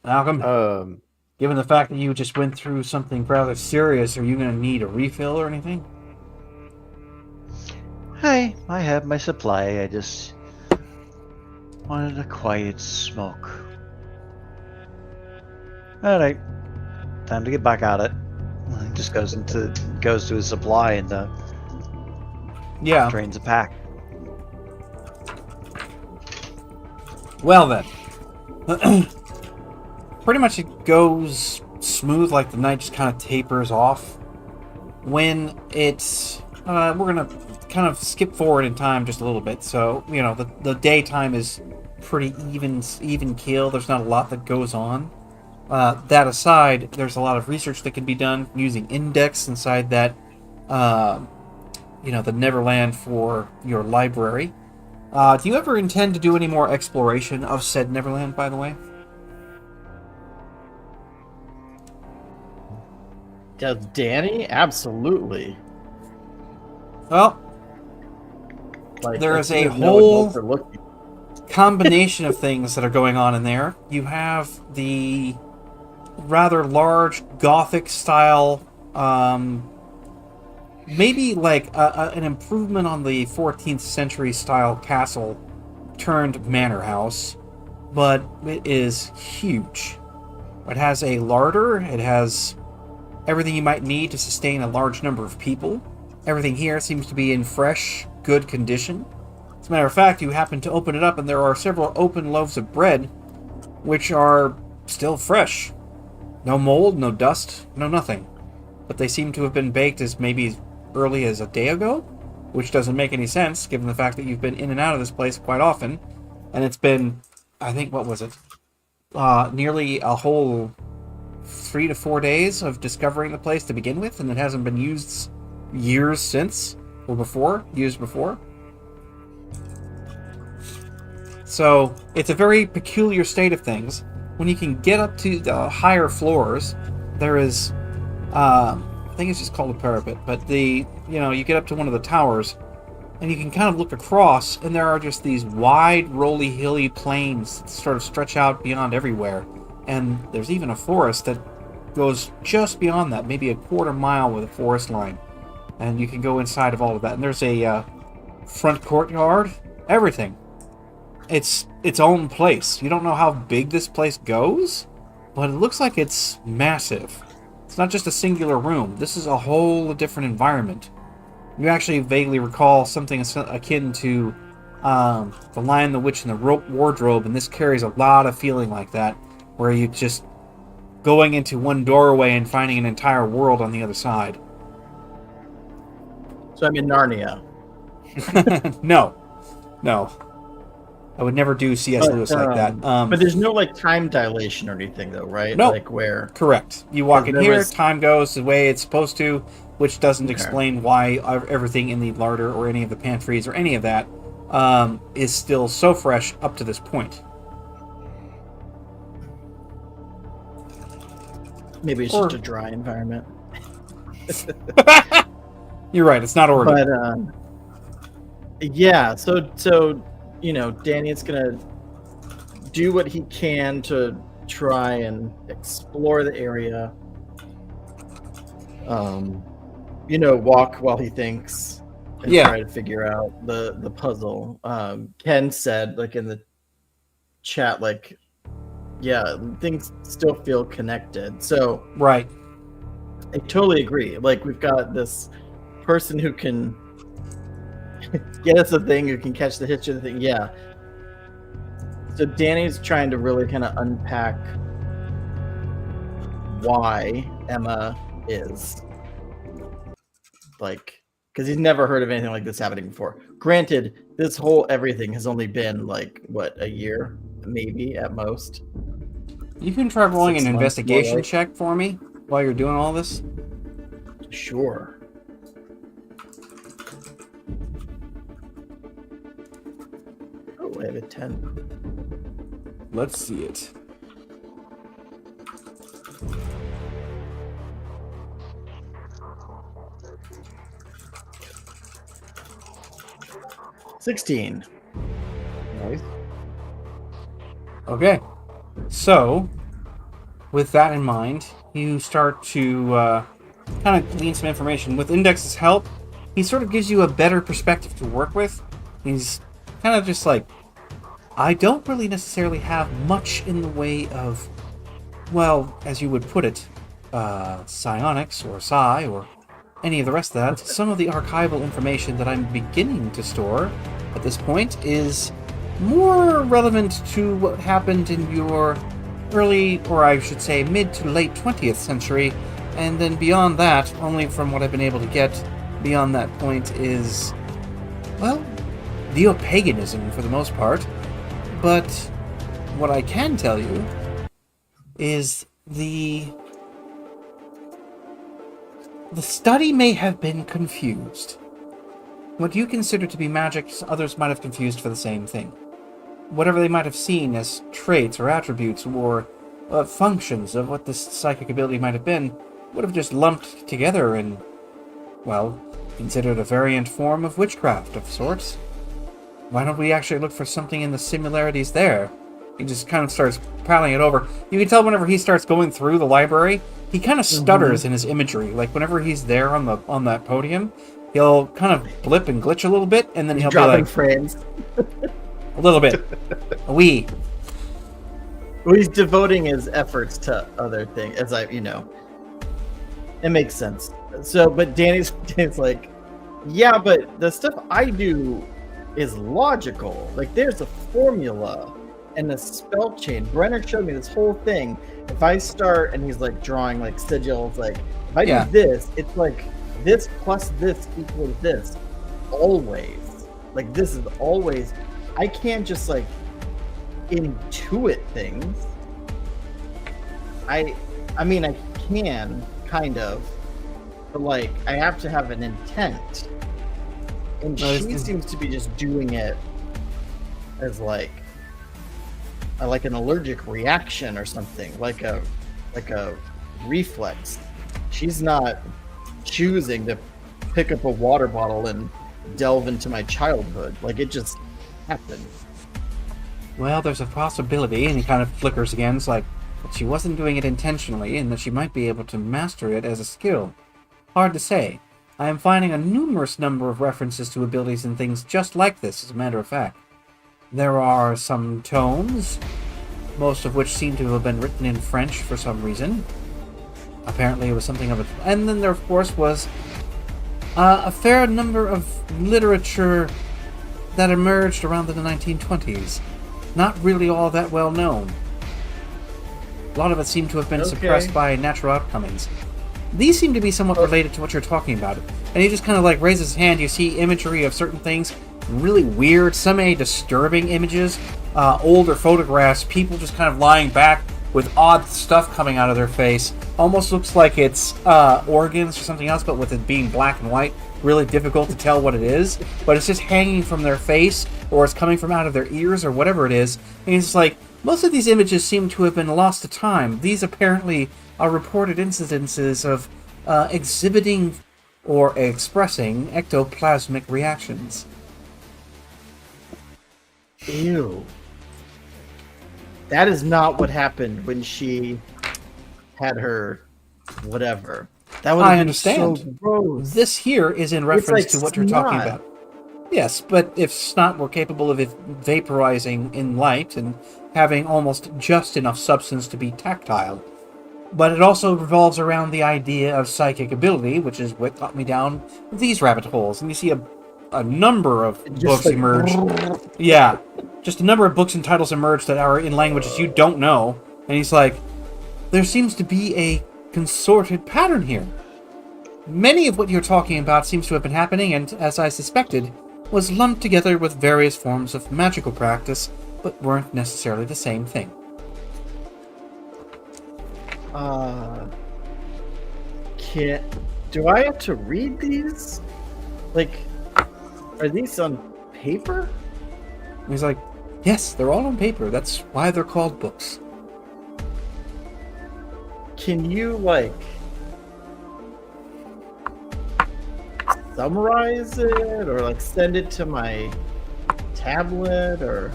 Malcolm, given the fact that you just went through something rather serious, are you gonna need a refill or anything? Hey, I have my supply. I just wanted a quiet smoke. Alright. Time to get back at it. He just goes to his supply and Yeah. drains a pack. Well then. Pretty much it goes smooth, like the night just kind of tapers off. When it's... we're going to kind of skip forward in time just a little bit. So, the daytime is pretty even keel. There's not a lot that goes on. That aside, there's a lot of research that can be done using index inside that, the Neverland for your library. Do you ever intend to do any more exploration of said Neverland, by the way? Does Danny? Absolutely. Well, Like, there as is a soon as no whole adults are looking. combination of things that are going on in there. You have the rather large Gothic style, maybe like an improvement on the 14th century style castle turned manor house, but it is huge. It has a larder, it has everything you might need to sustain a large number of people. Everything here seems to be in fresh, good condition. As a matter of fact, you happen to open it up and there are several open loaves of bread, which are still fresh. No mold, no dust, no nothing. But they seem to have been baked as maybe early as a day ago, which doesn't make any sense given the fact that you've been in and out of this place quite often. And it's been, I think, what was it? Nearly a whole 3 to 4 days of discovering the place to begin with, and it hasn't been used years since, or years before. So, it's a very peculiar state of things. When you can get up to the higher floors, there is, I think it's just called a parapet, but you get up to one of the towers, and you can kind of look across, and there are just these wide, rolly, hilly plains that sort of stretch out beyond everywhere. And there's even a forest that goes just beyond that, maybe a quarter mile with a forest line. And you can go inside of all of that. And there's a front courtyard, everything. It's its own place. You don't know how big this place goes, but it looks like it's massive. It's not just a singular room. This is a whole different environment. You actually vaguely recall something akin to The Lion, the Witch, and the Wardrobe, and this carries a lot of feeling like that, where you just going into one doorway and finding an entire world on the other side. So I'm in Narnia. No. I would never do C.S. Lewis like that. But there's no like time dilation or anything, though, right? Nope. Like where? Correct. You walk in There here, was- time goes the way it's supposed to, which doesn't Okay. explain why everything in the larder or any of the pantries or any of that is still so fresh up to this point. Maybe it's Or- just a dry environment. You're right. It's not Oregon. But yeah, so Danny's gonna do what he can to try and explore the area. Walk while he thinks and Yeah. try to figure out the puzzle. Ken said, like in the chat, like, yeah, things still feel connected. So Right. I totally agree. Like, we've got this person who can get us a thing, who can catch the hitch of the thing. Yeah. So Danny's trying to really kind of unpack why Emma is like, because he's never heard of anything like this happening before. Granted, this whole everything has only been like, what, a year? Maybe at most. You can try rolling 6 an months, investigation more like. check for me while you're doing all this. Sure. Oh, I have a 10. Let's see it. $16. Nice. Okay. So, with that in mind, you start to kind of glean some information. With Index's help, he sort of gives you a better perspective to work with. He's kind of just like, I don't really necessarily have much in the way of, well, as you would put it, psionics or psi or any of the rest of that. Some of the archival information that I'm beginning to store at this point is more relevant to what happened in your early, or I should say mid to late 20th century, and then beyond that, only from what I've been able to get beyond that point is, well, neo-paganism for the most part. But what I can tell you is the study may have been confused. What you consider to be magic, others might have confused for the same thing. Whatever they might have seen as traits or attributes or functions of what this psychic ability might have been would have just lumped together and, well, considered a variant form of witchcraft of sorts. Why don't we actually look for something in the similarities there? He just kind of starts paddling it over. You can tell whenever he starts going through the library, he kind of stutters in his imagery. Like whenever he's there on that podium, he'll kind of blip and glitch a little bit, and then he'll be like frames. a little bit, a wee. Well, he's devoting his efforts to other things, it makes sense. So, but Danny's like, yeah, but the stuff I do is logical. Like, there's a formula and a spell chain. Brenner showed me this whole thing. If I start, and he's like drawing like sigils, like if I do this, it's like this plus this equals this. Always. Like, this is always. I can't just like intuit things. I mean, I can kind of, but like I have to have an intent, and she seems to be just doing it as like an allergic reaction or something, like a reflex. She's not choosing to pick up a water bottle and delve into my childhood. Like, it just happened. Well, there's a possibility, and he kind of flickers again. It's like, but she wasn't doing it intentionally, and that she might be able to master it as a skill. Hard to say. I am finding a numerous number of references to abilities and things just like this, as a matter of fact. There are some tomes, most of which seem to have been written in French for some reason. Apparently it was something of a... And then there, of course, was a fair number of literature that emerged around the 1920s. Not really all that well known. A lot of it seemed to have been suppressed by natural outcomings. These seem to be somewhat related to what you're talking about. And he just kind of like raises his hand. You see imagery of certain things, really weird, some disturbing images, older photographs, people just kind of lying back with odd stuff coming out of their face. Almost looks like it's organs or something else, but with it being black and white, really difficult to tell what it is. But it's just hanging from their face, or it's coming from out of their ears, or whatever it is. And it's like, most of these images seem to have been lost to time. These apparently are reported incidences of exhibiting or expressing ectoplasmic reactions. Ew. That is not what happened when she had her whatever. That would have been understand. So gross. This here is in reference to what you're talking about. Yes, but if snot were capable of vaporizing in light and having almost just enough substance to be tactile. But it also revolves around the idea of psychic ability, which is what got me down these rabbit holes. And you see a number of books emerge. Yeah, just a number of books and titles emerge that are in languages you don't know. And he's like, there seems to be a consorted pattern here. Many of what you're talking about seems to have been happening, and as I suspected, was lumped together with various forms of magical practice, but weren't necessarily the same thing. Do I have to read these? Like, are these on paper? And he's like, yes, they're all on paper. That's why they're called books. Can you, like, summarize it, or like send it to my tablet, or...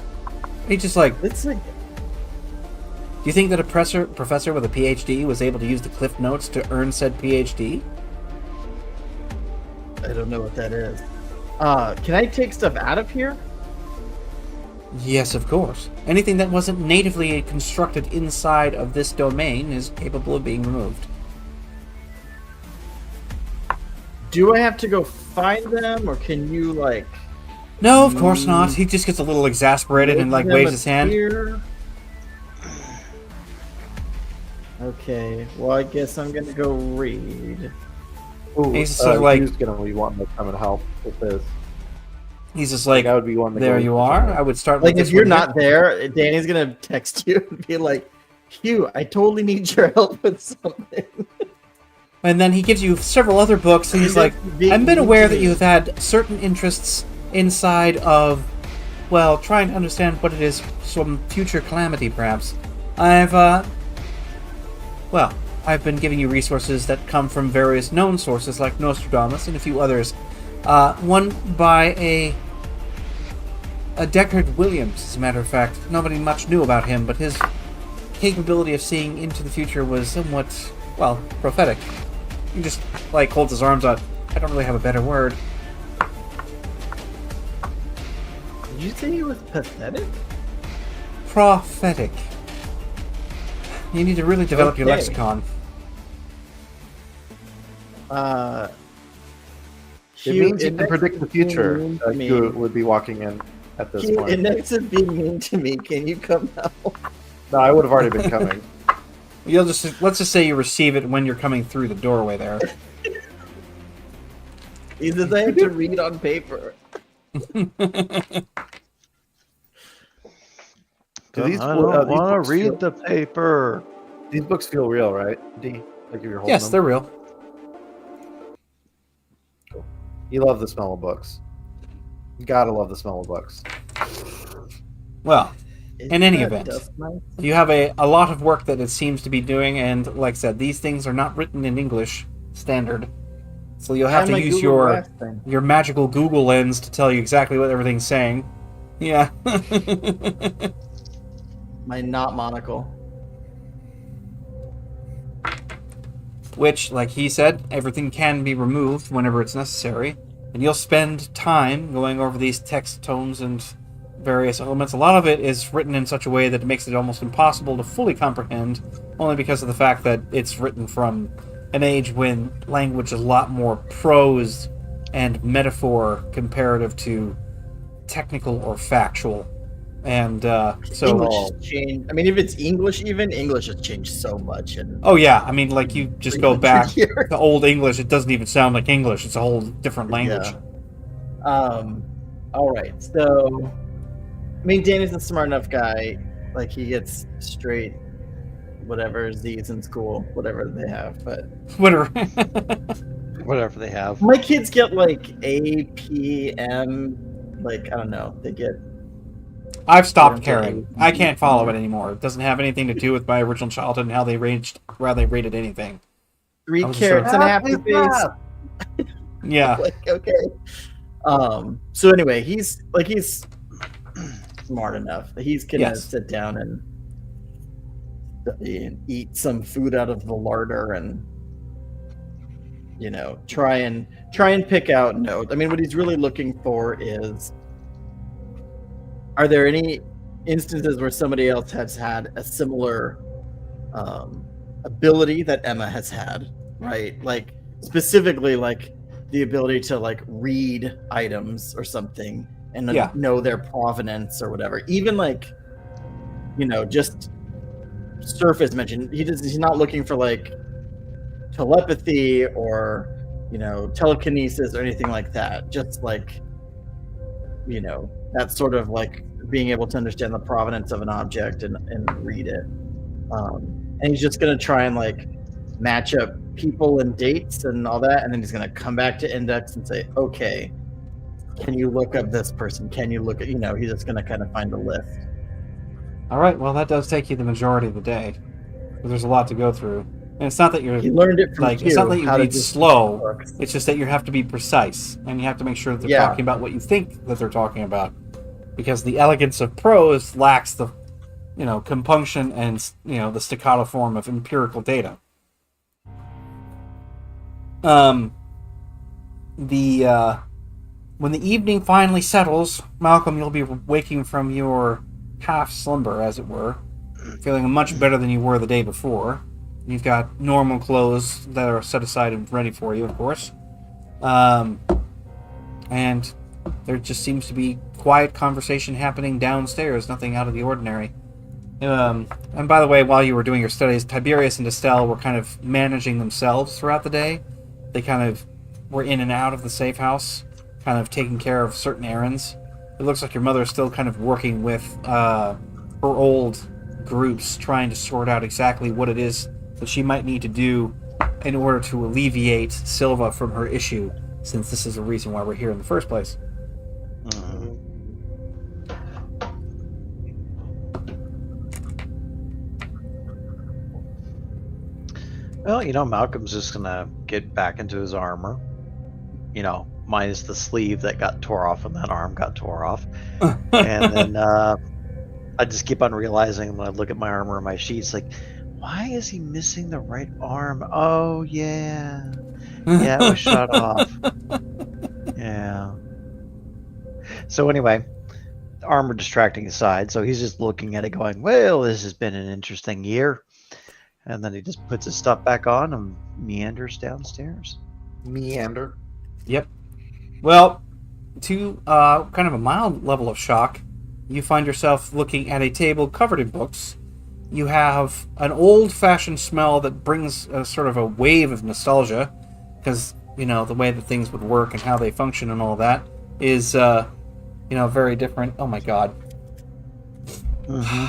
He just like... It's like... Do you think that a professor with a PhD was able to use the Cliff Notes to earn said PhD? I don't know what that is. Can I take stuff out of here? Yes, of course. Anything that wasn't natively constructed inside of this domain is capable of being removed. Do I have to go find them, or can you, like... No, of course not. He just gets a little exasperated and like waves his hand. Here? Okay, well, I guess I'm gonna go read. Ooh, He's sort of like... Who's gonna want to come and help with this? He's just like, I would be one. To there go you with are. the I would start Like with if this you're one here." not there, Danny's gonna text you and be like, "Hugh, I totally need your help with something." And then he gives you several other books, and he's like, I've been aware that you've had certain interests inside of, well, trying to understand what it is, some future calamity, perhaps. I've been giving you resources that come from various known sources, like Nostradamus and a few others. One by a Deckard Williams, as a matter of fact. Nobody much knew about him, but his capability of seeing into the future was somewhat, well, prophetic. He just, like, holds his arms out. I don't really have a better word. Did you say he was pathetic? Prophetic. You need to really develop your Okay. lexicon. It Hugh, means you can predict the future. mean to me. You would be walking in at this Hugh, point. index of being mean to me. Can you come now? No, I would have already been coming. Let's just say you receive it when you're coming through the doorway there. He says I have to read on paper. I these don't books want to feel- read the paper. These books feel real, right? D, like if you're holding Yes, them. they're real. You love the smell of books. You gotta love the smell of books. Well, In any that event. dust mite? you have a lot of work that it seems to be doing, and like I said, these things are not written in English standard. So you'll have Find to my use Google your Glass thing. magical Google lens to tell you exactly what everything's saying. Yeah. My not monocle. Which, like he said, everything can be removed whenever it's necessary. And you'll spend time going over these text tones and various elements. A lot of it is written in such a way that it makes it almost impossible to fully comprehend, only because of the fact that it's written from an age when language is a lot more prose and metaphor comparative to technical or factual. And so... English has changed. I mean, if it's English, even English has changed so much. And Oh yeah, I mean, like, you just go back 300 years. to Old English, it doesn't even sound like English. It's a whole different language. Yeah. All right. So, I mean, Danny's a smart enough guy. Like, he gets straight, whatever Z's in school, whatever they have. But Whatever. Whatever they have. my kids get like A, P, M. Like, I don't know. They get. I've stopped Okay. caring. I can't follow it anymore. It doesn't have anything to do with my original childhood and how they rated anything. 3 I was just carrots sort and a happy face. Yeah. Like, okay. So anyway, he's smart enough. He's gonna Yes. sit down and study and eat some food out of the larder and try and pick out notes. I mean, what he's really looking for is, are there any instances where somebody else has had a similar ability that Emma has had, right? Like, specifically, like the ability to like read items or something and Yeah. know their provenance or whatever. Even like, just surface mention. He's not looking for like telepathy or telekinesis or anything like that. Just like that sort of like being able to understand the provenance of an object and read it. And he's just gonna try and like match up people and dates and all that, and then he's gonna come back to index and say, okay, can you look up this person? Can you look at he's just gonna kind of find a list. All right. Well, that does take you the majority of the day. 'Cause there's a lot to go through. And it's not that you're He learned it from like, Q, it's not that you how to read do slow. books. It's just that you have to be precise, and you have to make sure that they're Yeah. talking about what you think that they're talking about, because the elegance of prose lacks the, compunction and the staccato form of empirical data. When the evening finally settles, Malcolm, you'll be waking from your half slumber, as it were, feeling much better than you were the day before. You've got normal clothes that are set aside and ready for you, of course. And there just seems to be quiet conversation happening downstairs, nothing out of the ordinary. And by the way, while you were doing your studies, Tiberius and Estelle were kind of managing themselves throughout the day. They kind of were in and out of the safe house. kind of taking care of certain errands. It looks like your mother is still kind of working with her old groups, trying to sort out exactly what it is that she might need to do in order to alleviate Silva from her issue, since this is the reason why we're here in the first place. Mhm. Well, Malcolm's just gonna get back into his armor. Minus the sleeve that got tore off and that arm got tore off. And then I just keep on realizing when I look at my armor and my sheets, like, why is he missing the right arm? Oh, yeah. Yeah, it was shot off. Yeah. So anyway, armor distracting aside, so he's just looking at it going, well, this has been an interesting year. And then he just puts his stuff back on and meanders downstairs. Meander. Yep. Well, to kind of a mild level of shock, you find yourself looking at a table covered in books. You have an old-fashioned smell that brings a sort of a wave of nostalgia, because, the way that things would work and how they function and all that is, very different. Oh my god. Mm-hmm.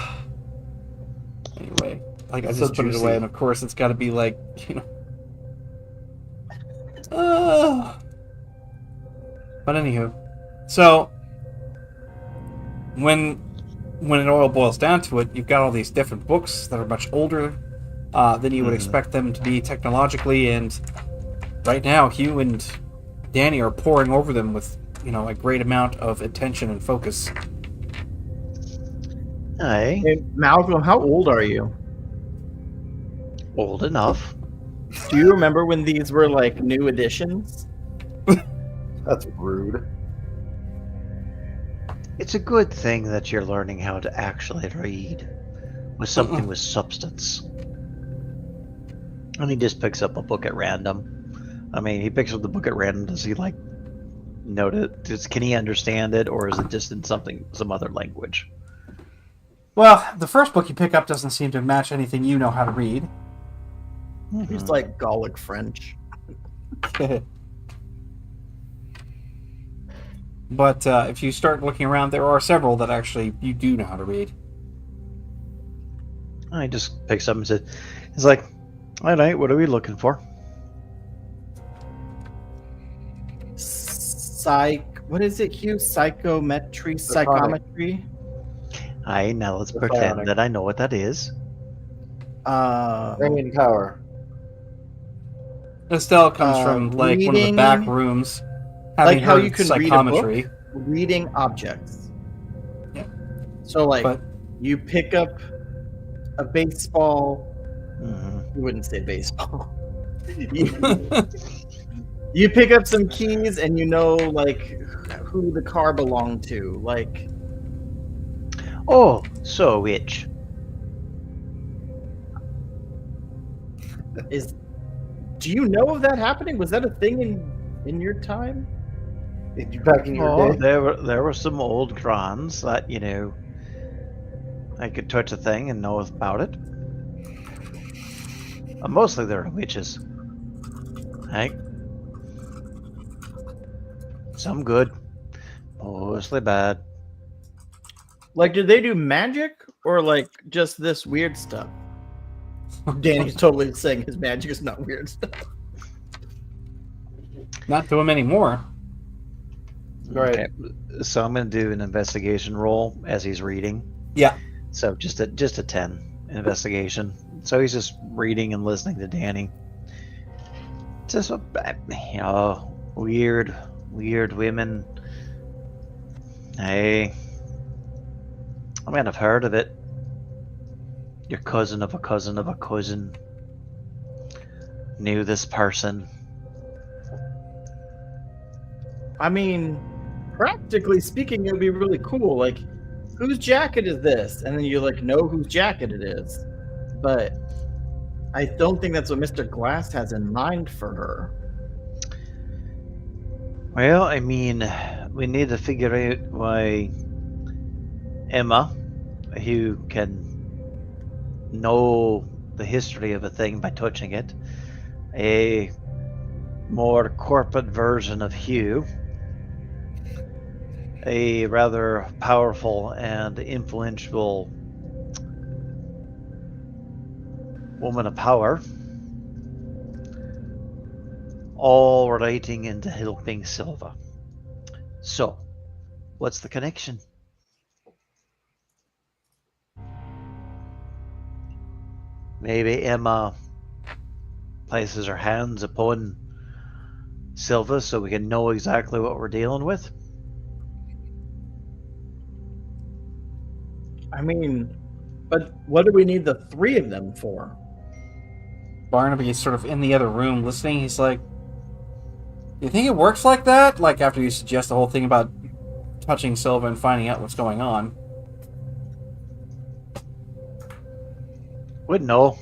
Anyway, I It's just so put it juicy. away, and of course it's got to be like, But anywho, so when it all boils down to it, you've got all these different books that are much older than you would expect them to be technologically, and right now Hugh and Danny are poring over them with a great amount of attention and focus. Hey, Hey, Malcolm, how old are you? old enough. Do you remember when these were like new editions? That's rude. It's a good thing that you're learning how to actually read with something with substance. And he just picks up a book at random. I mean, he picks up the book at random. Does he note it? Can he understand it, or is it just in some other language? Well, the first book you pick up doesn't seem to match anything you know how to read. He's like Gallic French. But if you start looking around, there are several that actually you do know how to read. He just picks up and says, he's like, all right, what are we looking for? What is it, Hugh? Psychometry? Psychometry? Aye, now let's The pretend psionic. that I know what that is. Brain power. Estelle comes from one of the reading- back rooms, Like having how heard you can read a psychometry. book? Reading objects. Yeah. So, But you pick up a baseball. Mhm. You wouldn't say baseball. You pick up some keys and who the car belonged to. Oh, so which? Do you know of that happening? Was that a thing in your time? Back in your Oh, day. there were some old grands that, I could touch a thing and know about it. Mostly they're witches. Hey. Some good. Mostly bad. Did they do magic or just this weird stuff? Danny's totally saying his magic is not weird stuff. not to him anymore. Right. Okay. So I'm going to do an investigation roll as he's reading. Yeah. So just a 10 investigation. So he's just reading and listening to Danny. Just weird women. Hey, I mean, I've heard of it. Your cousin of a cousin of a cousin knew this person. I mean, practically speaking, it would be really cool. Whose jacket is this? And then you know whose jacket it is. But I don't think that's what Mr. Glass has in mind for her. Well, I mean, we need to figure out why Emma, who can know the history of a thing by touching it, a more corporate version of Hugh, a rather powerful and influential woman of power, all relating into helping Silva. So, what's the connection? Maybe Emma places her hands upon Silva so we can know exactly what we're dealing with. I mean, but what do we need the three of them for? Barnaby is sort of in the other room listening. He's like, "You think it works like that? Like after you suggest the whole thing about touching Silva and finding out what's going on?" Wouldn't know.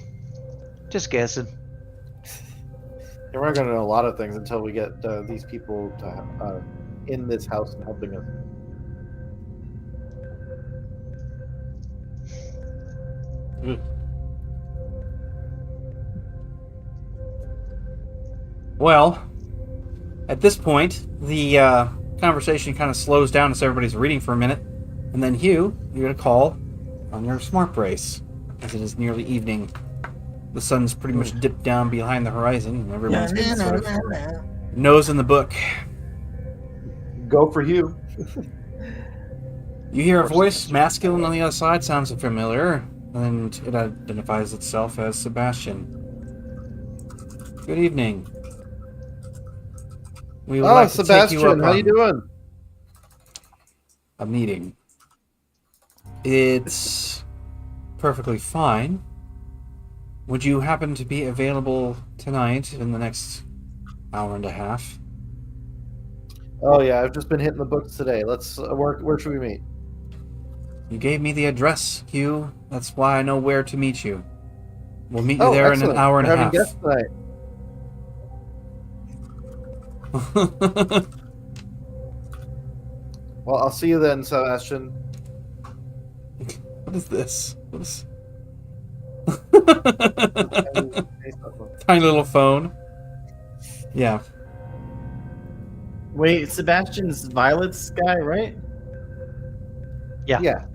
Just guessing. And we're going to know a lot of things until we get these people in this house and helping us. Well, at this point, the conversation kind of slows down as everybody's reading for a minute, and then Hugh, you get a call on your smart brace, as it is nearly evening. The sun's pretty much dipped down behind the horizon, and everyone's been sort of nose in the book. Go for Hugh. You hear a voice, masculine on the other side, sounds familiar, and it identifies itself as Sebastian. Good evening. We would like to Sebastian, take you up how you doing? a meeting. It's perfectly fine. Would you happen to be available tonight in the next hour and a half? Oh yeah, I've just been hitting the books today. Let's where should we meet? You gave me the address, Hugh. That's why I know where to meet you. We'll meet you there in an hour and a half. Guests tonight. Well, I'll see you then, Sebastian. What is this? What is... Tiny little phone. Yeah. Wait, Sebastian's Violet's guy, right? Yeah.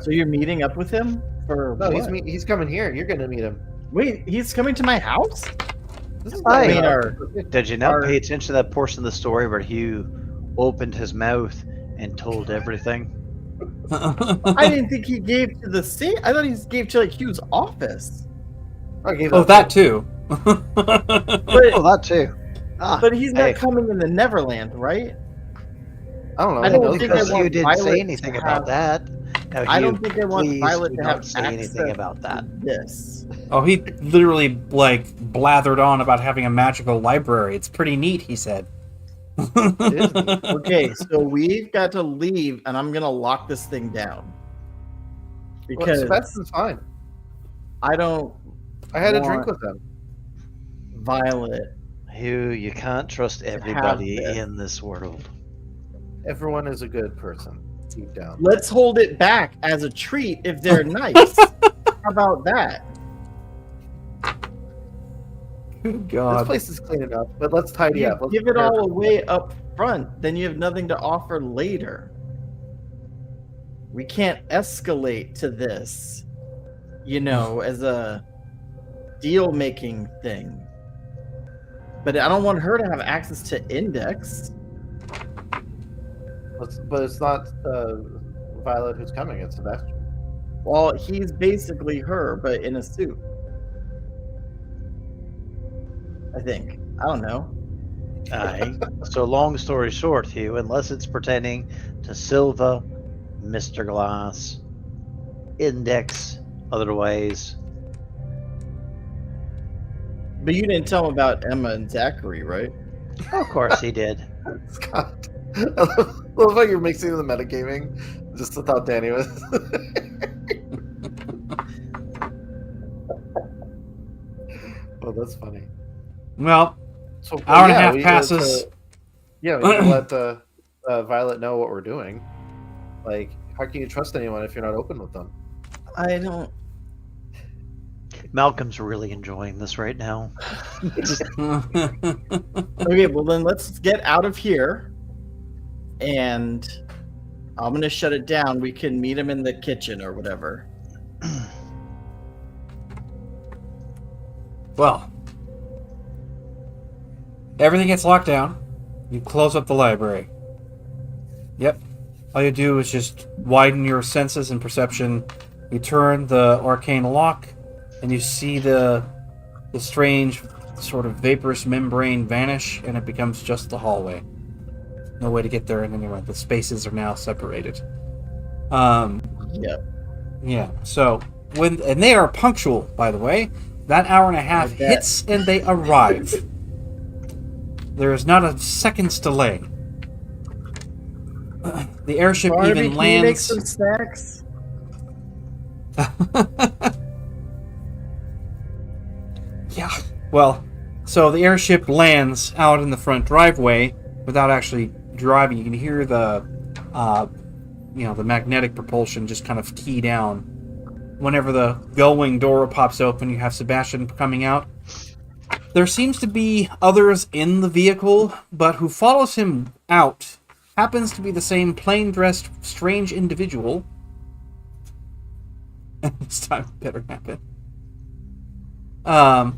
So you're meeting up with him for No, what? he's coming here. You're gonna meet him. Wait, he's coming to my house? This is Hi. I mean, Did you not Our- pay attention to that portion of the story where Hugh opened his mouth and told everything? I didn't think he gave to the state. I thought he gave to like Hugh's office. I gave Oh, up. that too. But Oh, that too. Ah, but he's not hey. coming in the Neverland, right? I don't know. I He don't knows think that. because I want you didn't Violet say to anything have- about that. Now, I don't Hugh, think I want please Violet do to not have say anything access about that. to this. Oh, he literally like blathered on about having a magical library. It's pretty neat, he said. Okay, so we've got to leave, and I'm gonna lock this thing down Well, because Sebastian's fine. I don't I had a drink want- with him. Violet. Hugh, you can't trust have everybody this. in this world. Everyone is a good person deep down. Let's hold it back as a treat if they're nice. How about that? Good This God. place is cleaning up, but let's tidy You up. Let's give it prepare all for- away up front, then you have nothing to offer later. We can't escalate to this, as a deal making thing. But I don't want her to have access to Index. But it's not Violet who's coming. It's Sebastian. Well, he's basically her, but in a suit. I think. I don't know. Aye. So long story short, Hugh, unless it's pertaining to Silva, Mr. Glass, Index, otherwise. But you didn't tell him about Emma and Zachary, right? Of course he did. Scott. I love how you're mixing the metagaming. Just thought Danny was. Oh, that's funny. Well, So hour and a half we passes. we can let Violet know what we're doing. Like, how can you trust anyone if you're not open with them? I don't. Malcolm's really enjoying this right now. Okay, well then let's get out of here and I'm gonna shut it down. We can meet him in the kitchen or whatever. Well, everything gets locked down. You close up the library. Yep. All you do is just widen your senses and perception. You turn the arcane lock, and you see the strange sort of vaporous membrane vanish, and it becomes just the hallway. No way to get there in any way. The spaces are now separated. Yep. Yeah. So and they are punctual, by the way. That hour and a half I bet. hits, and they arrive. There is not a second's delay. The airship Barnaby, even can you make lands. some snacks? Yeah. Well, so the airship lands out in the front driveway without actually driving. You can hear the magnetic propulsion just kind of key down. Whenever the gull-wing door pops open, you have Sebastian coming out. There seems to be others in the vehicle, but who follows him out happens to be the same plain-dressed, strange individual. And this time it better happen.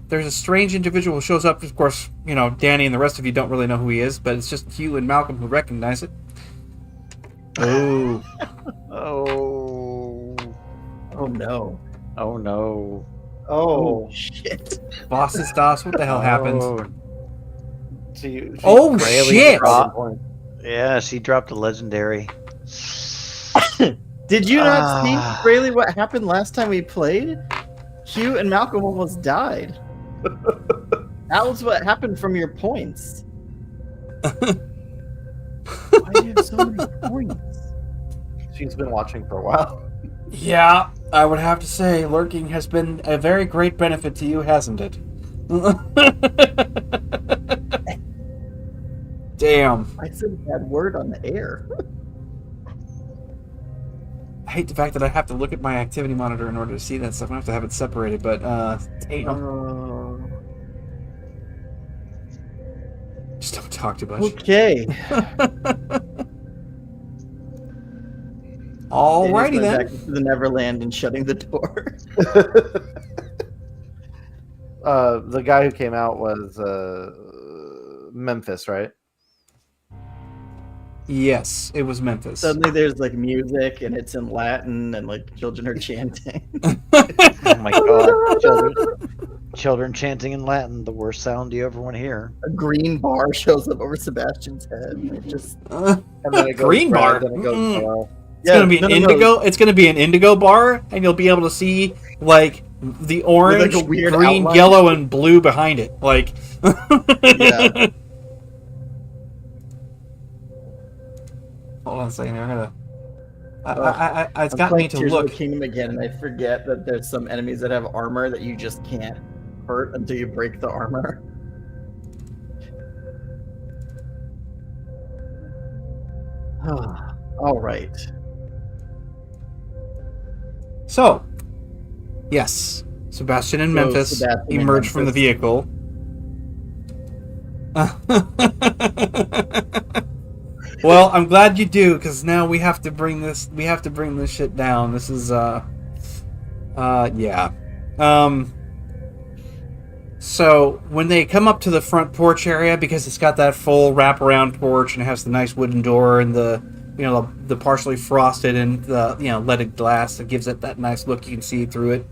There's a strange individual who shows up. Of course, Danny and the rest of you don't really know who he is, but it's just Hugh and Malcolm who recognize it. Oh. Oh. Oh no. Oh no. Oh shit. Bosses DOS, what the hell happened? Oh, Rayleigh shit! dropped- Yeah, she dropped a legendary. Did you not see, Ah. Rayleigh, what happened last time we played? Hugh and Malcolm almost died. That was what happened from your points. Why do you have so many points? She's been watching for a while. Yeah, I would have to say, lurking has been a very great benefit to you, hasn't it? Damn. I said a bad word on the air. I hate the fact that I have to look at my activity monitor in order to see that stuff. I have to have it separated, but, damn. Just don't talk too much. Okay. Alrighty Danny's going then. back to the Neverland and shutting the door. The guy who came out was Memphis, right? Yes, it was Memphis. Suddenly there's like music and it's in Latin and like children are chanting. Oh my god. Children chanting in Latin, the worst sound you ever want to hear. A green bar shows up over Sebastian's head. And it just And then it goes Green red, bar? then it goes Mm-mm. yellow. It's gonna be an indigo. It's gonna be an indigo bar, and you'll be able to see like the orange, a weird green, outline. yellow, and blue behind it. Like, Yeah. Hold on a second. I'm gonna. It's got me to Tears of look. the Kingdom again, and I forget that there's some enemies that have armor that you just can't hurt until you break the armor. All right. So, yes, Sebastian and So Memphis Sebastian and emerge from the Memphis. vehicle. Well, I'm glad you do, because now we have to bring this. We have to bring this shit down. This is yeah. So when they come up to the front porch area, because it's got that full wraparound porch and it has the nice wooden door and the the partially frosted and the leaded glass that gives it that nice look, you can see through it.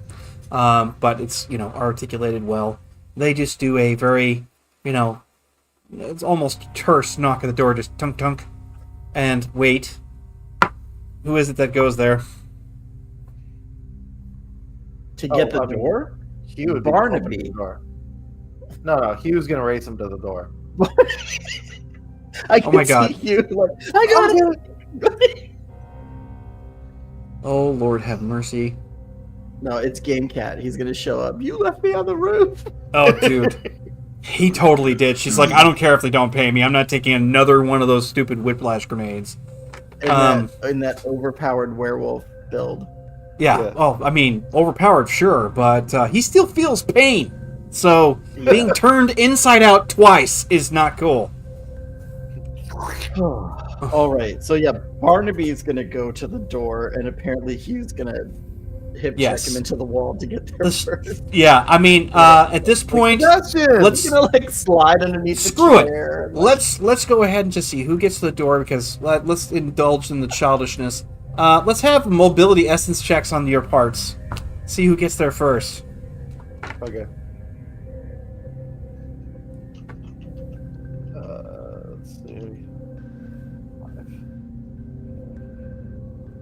But it's articulated well. They just do a very it's almost terse knock at the door, just tunk tunk, and wait. Who is it that goes there? To get the I mean, door? Hugh would be Barnaby. opening the door. No, Hugh's gonna race him to the door. I can my God. see you like, I got it! Oh Lord, have mercy! No, it's Game Cat. He's gonna show up. You left me on the roof. Oh, dude. He totally did. She's like, I don't care if they don't pay me. I'm not taking another one of those stupid whiplash grenades. In that overpowered werewolf build. Yeah. Yeah. Oh, I mean, overpowered, sure, but he still feels pain. So being turned inside out twice is not cool. All right. So yeah, Barnaby's gonna go to the door, and apparently Hugh's gonna hip check Yes. him into the wall to get there This- first. Yeah, I mean, at this point, Sebastian! let's He's gonna like slide underneath Screw the it. chair. and, like, let's go ahead and just see who gets to the door because let's indulge in the childishness. Let's have mobility essence checks on your parts. See who gets there first. Okay. Let's see.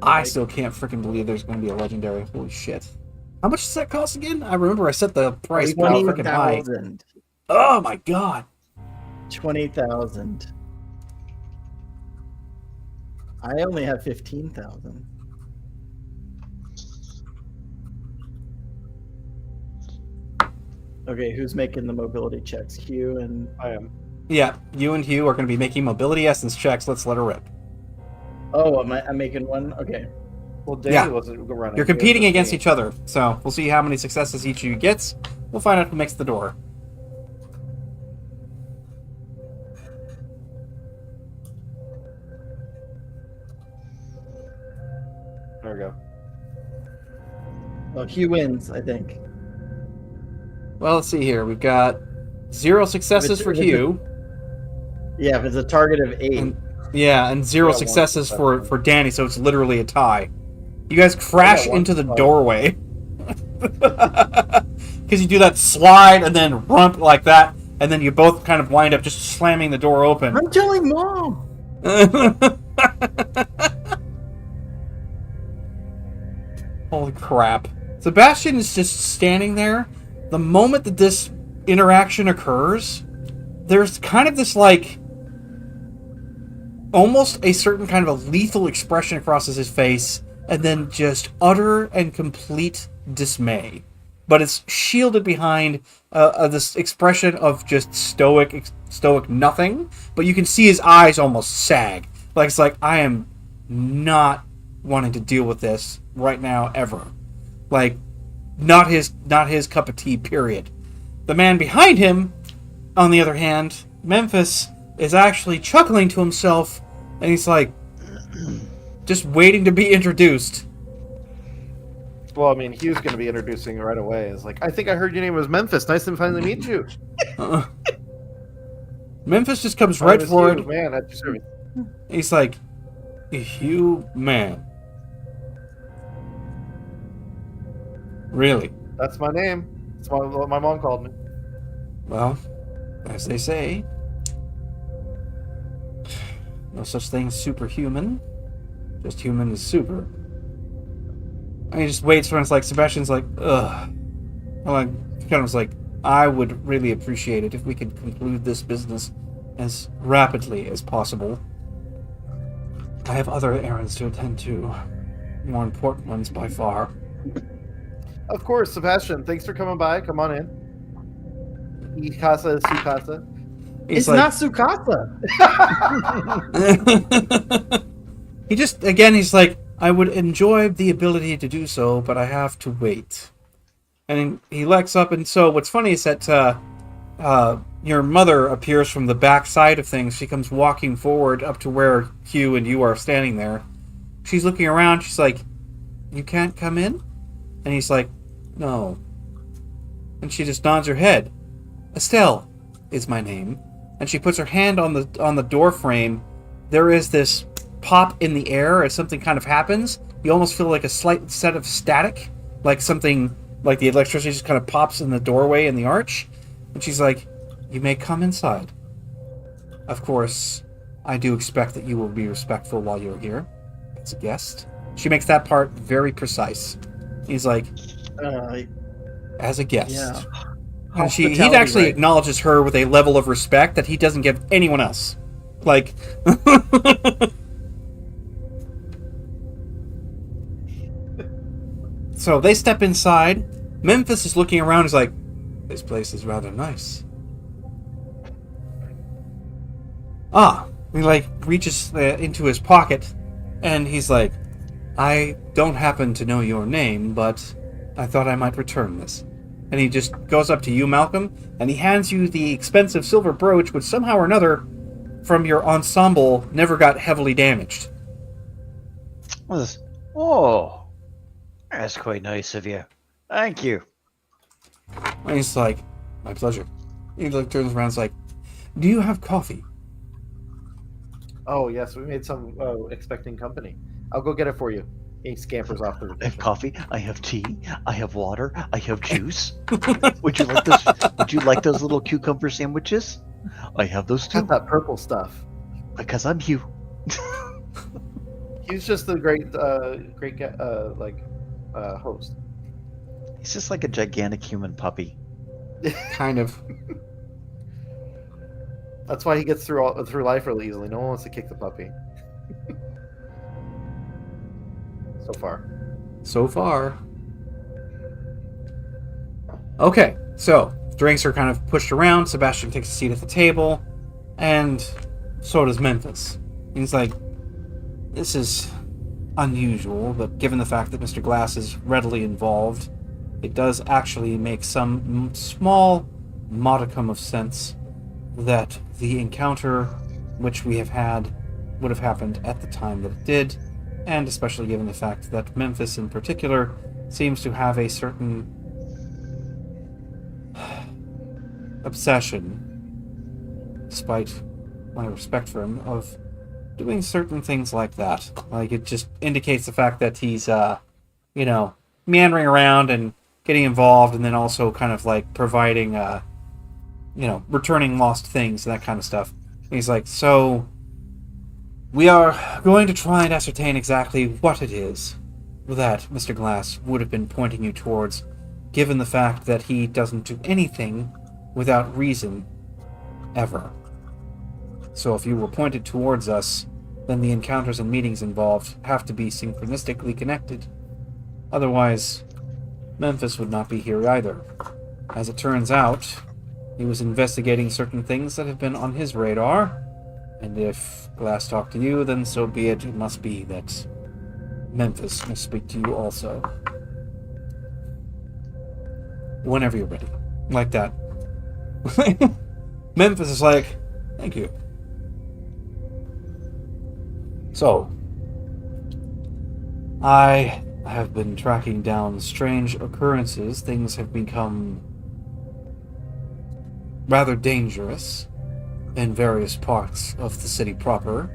I still can't freaking believe there's going to be a legendary. Holy shit! How much does that cost again? I remember I set the price pretty freaking high. 20,000. Oh my god! 20,000. I only have 15,000. Okay, who's making the mobility checks? Hugh and I am. Yeah, you and Hugh are going to be making mobility essence checks. Let's let her rip. oh, I'm making one. Okay, Well, Danny Yeah. wasn't running. You're competing against each other, so we'll see how many successes each of you gets. We'll find out who makes the door. There we go. well, Hugh wins, I think. Well, let's see here. We've got 0 successes for if it's a- Hugh. Yeah, if it's a target of 8. And, yeah, and 0 Yeah, one successes success. for Danny, so it's literally a tie. You guys crash one into the success. doorway. Because you do that slide and then rump like that, and then you both kind of wind up just slamming the door open. I'm telling Mom. Holy crap. Sebastian is just standing there. The moment that this interaction occurs, there's kind of this, like, almost a certain kind of a lethal expression crosses his face, and then just utter and complete dismay. But it's shielded behind this expression of just stoic nothing. But you can see his eyes almost sag. Like, it's like, I am not wanting to deal with this right now, ever. Like, not his cup of tea, period. The man behind him, on the other hand, Memphis, is actually chuckling to himself, and he's like, just waiting to be introduced. Well, I mean, Hugh's going to be introducing right away. It's like, I think I heard your name was Memphis. Nice to finally meet you. Memphis just comes My right name is forward. Hugh, man, at your service. He's like, Hugh, man. Really? That's my name. That's what my mom called me. Well, as they say, no such thing as superhuman. Just human is super. And he just waits for it. It's like Sebastian's like, ugh. I'm like, kind of was like, I would really appreciate it if we could conclude this business as rapidly as possible. I have other errands to attend to, more important ones by far. Of course, Sebastian. Thanks for coming by. Come on in. Y casa es su casa. He's It's like, not Sukasa. he just, again, he's like, I would enjoy the ability to do so, but I have to wait. And he looks up, and so what's funny is that your mother appears from the back side of things. She comes walking forward up to where Hugh and you are standing there. She's looking around. She's like, you can't come in? And he's like, no. And she just nods her head. Estelle is my name. And she puts her hand on the door frame. There is this pop in the air as something kind of happens. You almost feel like a slight set of static, like something like the electricity just kind of pops in the doorway in the arch. And she's like, you may come inside. Of course, I do expect that you will be respectful while you're here as a guest. She makes that part very precise. He's like, as a guest. Yeah. And he Hospitality actually right. acknowledges her with a level of respect that he doesn't give anyone else. Like, so they step inside. Memphis is looking around. He's like, this place is rather nice. He like reaches into his pocket, and he's like, I don't happen to know your name, but I thought I might return this. And he just goes up to you, Malcolm, and he hands you the expensive silver brooch, which somehow or another from your ensemble never got heavily damaged. Oh, that's quite nice of you. Thank you. And he's like, my pleasure. He turns around and is like, do you have coffee? Oh yes, we made some expecting company. I'll go get it for you. He scampers off to the I have kitchen. coffee. I have tea. I have water. I have juice. Would you like those? Would you like those little cucumber sandwiches? I have those too. Got that purple stuff. Because I'm Hugh. He's just the great host. He's just like a gigantic human puppy. Kind of. That's why he gets through life really easily. No one wants to kick the puppy. So far. So far. Okay, so drinks are kind of pushed around. Sebastian takes a seat at the table, and so does Memphis. He's like, this is unusual, but given the fact that Mr. Glass is readily involved, it does actually make some small modicum of sense that the encounter which we have had would have happened at the time that it did, and especially given the fact that Memphis in particular seems to have a certain obsession, despite my respect for him, of doing certain things like that. Like, it just indicates the fact that he's, meandering around and getting involved, and then also kind of like providing, returning lost things and that kind of stuff. And he's like, so we are going to try and ascertain exactly what it is that Mr. Glass would have been pointing you towards, given the fact that he doesn't do anything without reason, ever. So if you were pointed towards us, then the encounters and meetings involved have to be synchronistically connected. Otherwise, Memphis would not be here either. As it turns out, he was investigating certain things that have been on his radar, and if Glass talked to you, then so be it. It must be that Memphis must speak to you also. Whenever you're ready. Like that. Memphis is like, thank you. So, I have been tracking down strange occurrences. Things have become rather dangerous in various parts of the city proper.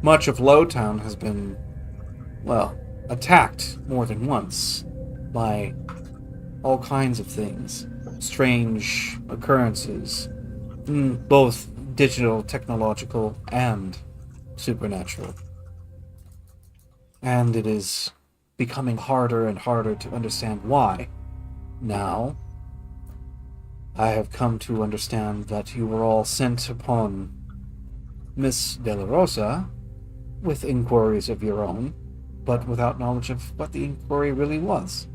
Much of Lowtown has been, attacked more than once by all kinds of things. Strange occurrences, both digital, technological, and supernatural. And it is becoming harder and harder to understand why. Now, I have come to understand that you were all sent upon Miss De La Rosa with inquiries of your own, but without knowledge of what the inquiry really was,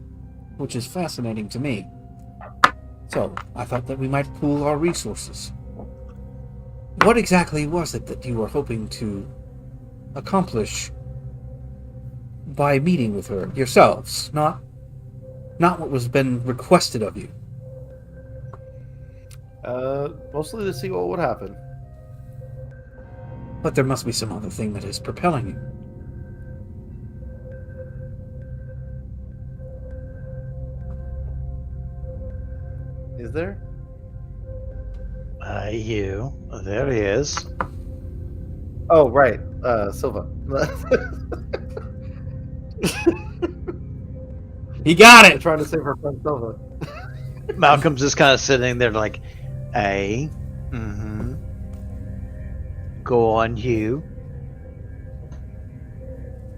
which is fascinating to me. So, I thought that we might pool our resources. What exactly was it that you were hoping to accomplish by meeting with her yourselves, not what was been requested of you? Mostly to see what would happen. But there must be some other thing that is propelling you. Is there? You. There he is. Oh, right. Silva. He got I'm it! trying to save her friend Silva. Malcolm's just kind of sitting there like, A. Go on, Hugh.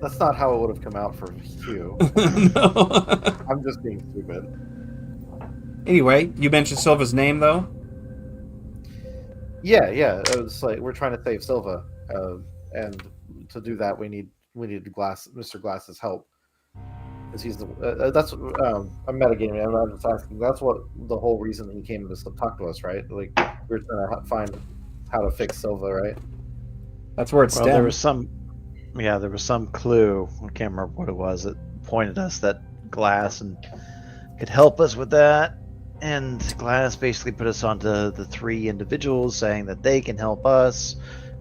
That's not how it would have come out for Hugh. No. I'm just being stupid. Anyway, you mentioned Silva's name, though? Yeah. It was like we're trying to save Silva, and to do that, we need Mr. Glass's help, because he's the. That's I'm metagaming. I'm not just asking. That's what the whole reason he came to talk to us, right? Like we're trying to find how to fix Silva, right? That's where it Well, there stemmed. was some clue. I can't remember what it was that pointed us that Glass and could help us with that. And Glass basically put us onto the three individuals saying that they can help us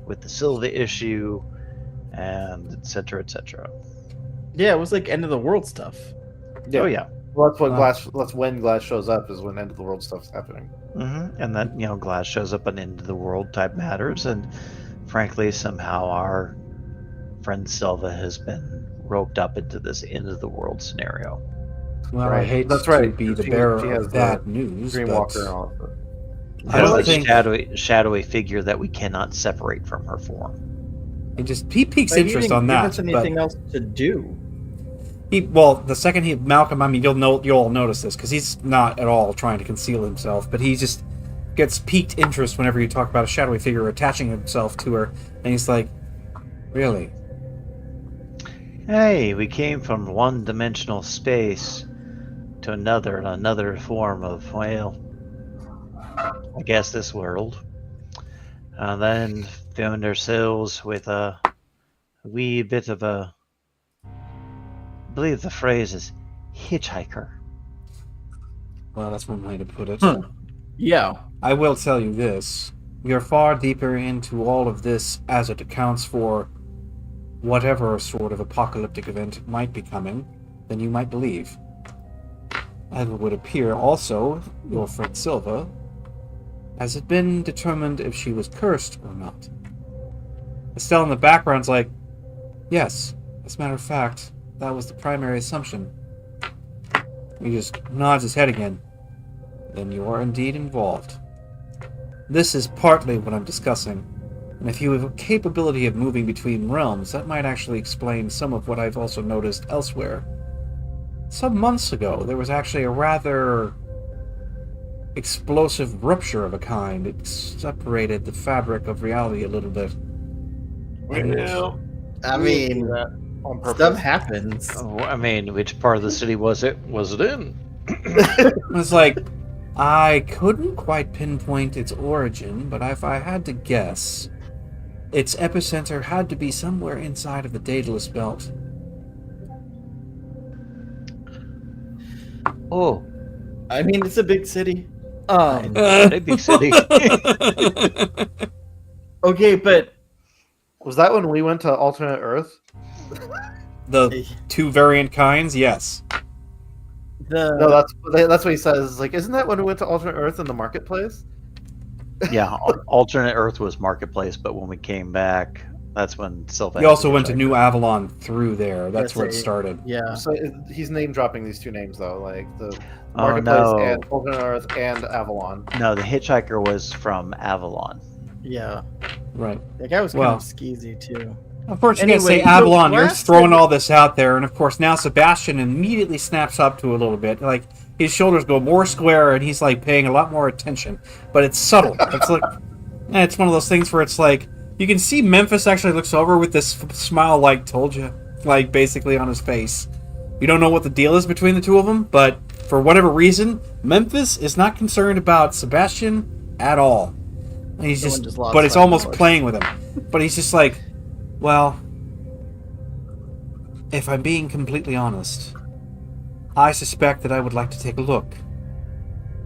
with the Silva issue, and etc. etc. Yeah, it was like end of the world stuff. Oh yeah. Well, that's what Wow. Glass. That's when Glass shows up. Is when end of the world stuff's happening. And that, Glass shows up on end of the world type matters, and frankly, somehow our friend Silva has been roped up into this end of the world scenario. Well, I Right. hate That's to right. be the She bearer has of the bad news, Dreamwalker and but all that. I don't There's a think shadowy figure that we cannot separate from her form. he piques But he interest didn't on give that. us But anything else to do. the second Malcolm, I mean, you'll all notice this because he's not at all trying to conceal himself, but he just gets piqued interest whenever you talk about a shadowy figure attaching himself to her, and he's like, "Really? Hey, we came from one-dimensional space to another form of, well, I guess this world. And then found ourselves with a wee bit of a, I believe the phrase is hitchhiker. Well, that's one way to put it." Yeah. I will tell you this. We are far deeper into all of this as it accounts for whatever sort of apocalyptic event might be coming than you might believe. As it would appear also, your friend Silva, has it been determined if she was cursed or not? Estelle in the background's like, yes, as a matter of fact, that was the primary assumption. He just nods his head again. Then you are indeed involved. This is partly what I'm discussing, and if you have a capability of moving between realms, that might actually explain some of what I've also noticed elsewhere. Some months ago, there was actually a rather explosive rupture of a kind. It separated the fabric of reality a little bit. Well, I We didn't do mean, that on purpose. stuff happens. Oh, I mean, which part of the city was it? Was it in? It was like, I couldn't quite pinpoint its origin, but if I had to guess, its epicenter had to be somewhere inside of the Daedalus Belt. Oh, I mean, it's a big city. a big city. Okay, but Was that when we went to alternate Earth? The two variant kinds, yes. the No, that's what he says. Like, isn't that when we went to alternate Earth in the marketplace? Yeah, alternate Earth was Marketplace, but when we came back, that's when Silva. You also went to New Avalon through there. That's Yes, where it started. yeah. So he's name dropping these two names though, like the Oh, marketplace no. and alternate Earth and Avalon. No, the hitchhiker was from Avalon. Yeah. Right. That guy was Well- kind of skeezy too. Of course, you can't say Anyway, so Avalon. You're Glass throwing said- all this out there, and of course now Sebastian immediately snaps up to a little bit. Like his shoulders go more square, and he's like paying a lot more attention. But it's subtle. It's like it's one of those things where it's like you can see Memphis actually looks over with this smile, like "told you," like basically on his face. You don't know what the deal is between the two of them, but for whatever reason, Memphis is not concerned about Sebastian at all. And he's Someone just lost but it's $5. almost playing with him. But he's just like, well, if I'm being completely honest, I suspect that I would like to take a look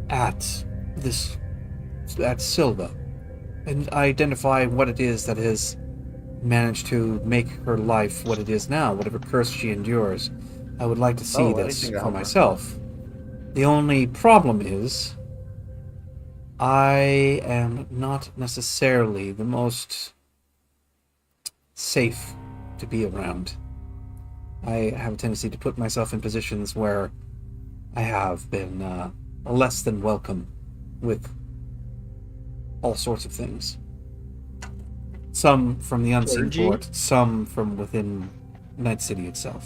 at Silva and identify what it is that has managed to make her life what it is now, whatever curse she endures. I would like to see this anything to for help her. myself. The only problem is, I am not necessarily the most safe to be around. I have a tendency to put myself in positions where I have been less than welcome with all sorts of things. Some from the Unseen Clergy? Court, some from within Night City itself.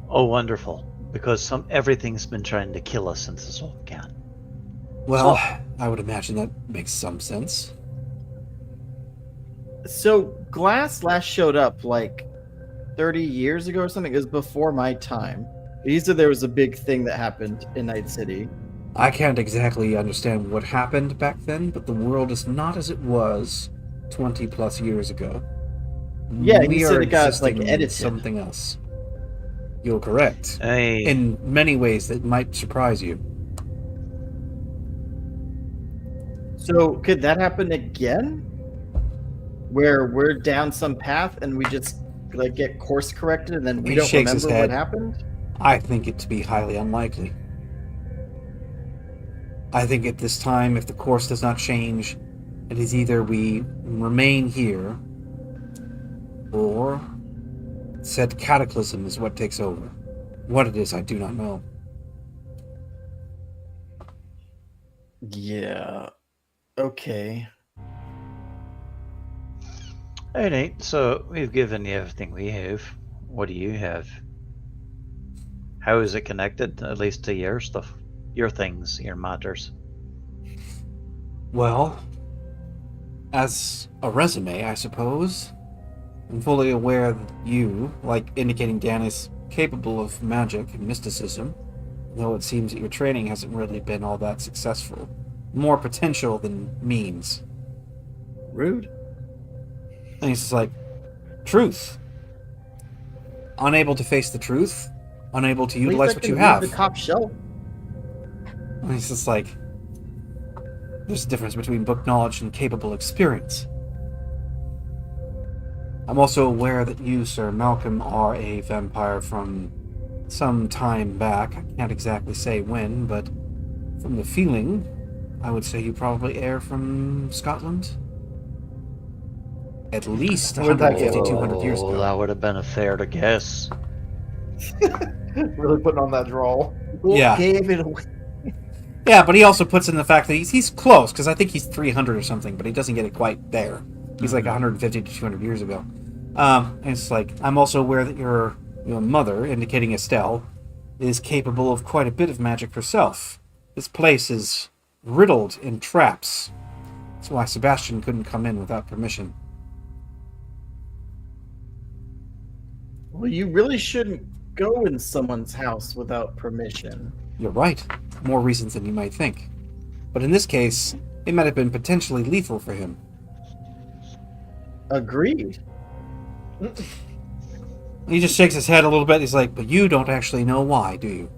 Oh, wonderful! Because everything's been trying to kill us since this all began. Well, I would imagine that makes some sense. So Glass last showed up like 30 years ago or something. It was before my time. He said there was a big thing that happened in Night City. I can't exactly understand what happened back then, but the world is not as it was 20 plus years ago. Yeah, he we said are it got, like, existing in edited. something else. You're correct. Hey, In many ways that might surprise you. So could that happen again? Where we're down some path and we just like get course corrected and then we He don't shakes his remember what head. happened? I think it to be highly unlikely. I think at this time, if the course does not change, it is either we remain here, or said cataclysm is what takes over. What it is, I do not know. Yeah. Okay. alright, so we've given you everything we have. What do you have? How is it connected, at least to your stuff? Your things, your matters? Well, as a resume, I suppose, I'm fully aware that you, like indicating Dan, is capable of magic and mysticism, though it seems that your training hasn't really been all that successful. More potential than means. Rude. And he's just like, truth. Unable to face the truth, unable to At least utilize I what can you read have. the top shelf. And he's just like, there's a difference between book knowledge and capable experience. I'm also aware that you, Sir Malcolm, are a vampire from some time back. I can't exactly say when, but from the feeling, I would say you probably air from Scotland. At least Where'd that get 150, 200 years Oh, ago. that would have been a fair to guess. Really putting on that drawl. Book Yeah. gave it away. Yeah, but he also puts in the fact that he's close, because I think he's 300 or something, but he doesn't get it quite there. He's like 150 to 200 years ago. And it's like, I'm also aware that your mother, indicating Estelle, is capable of quite a bit of magic herself. This place is riddled in traps. That's why Sebastian couldn't come in without permission. Well, you really shouldn't go in someone's house without permission. You're right. More reasons than you might think. But in this case, it might have been potentially lethal for him. Agreed. He just shakes his head a little bit. He's like, but you don't actually know why, do you?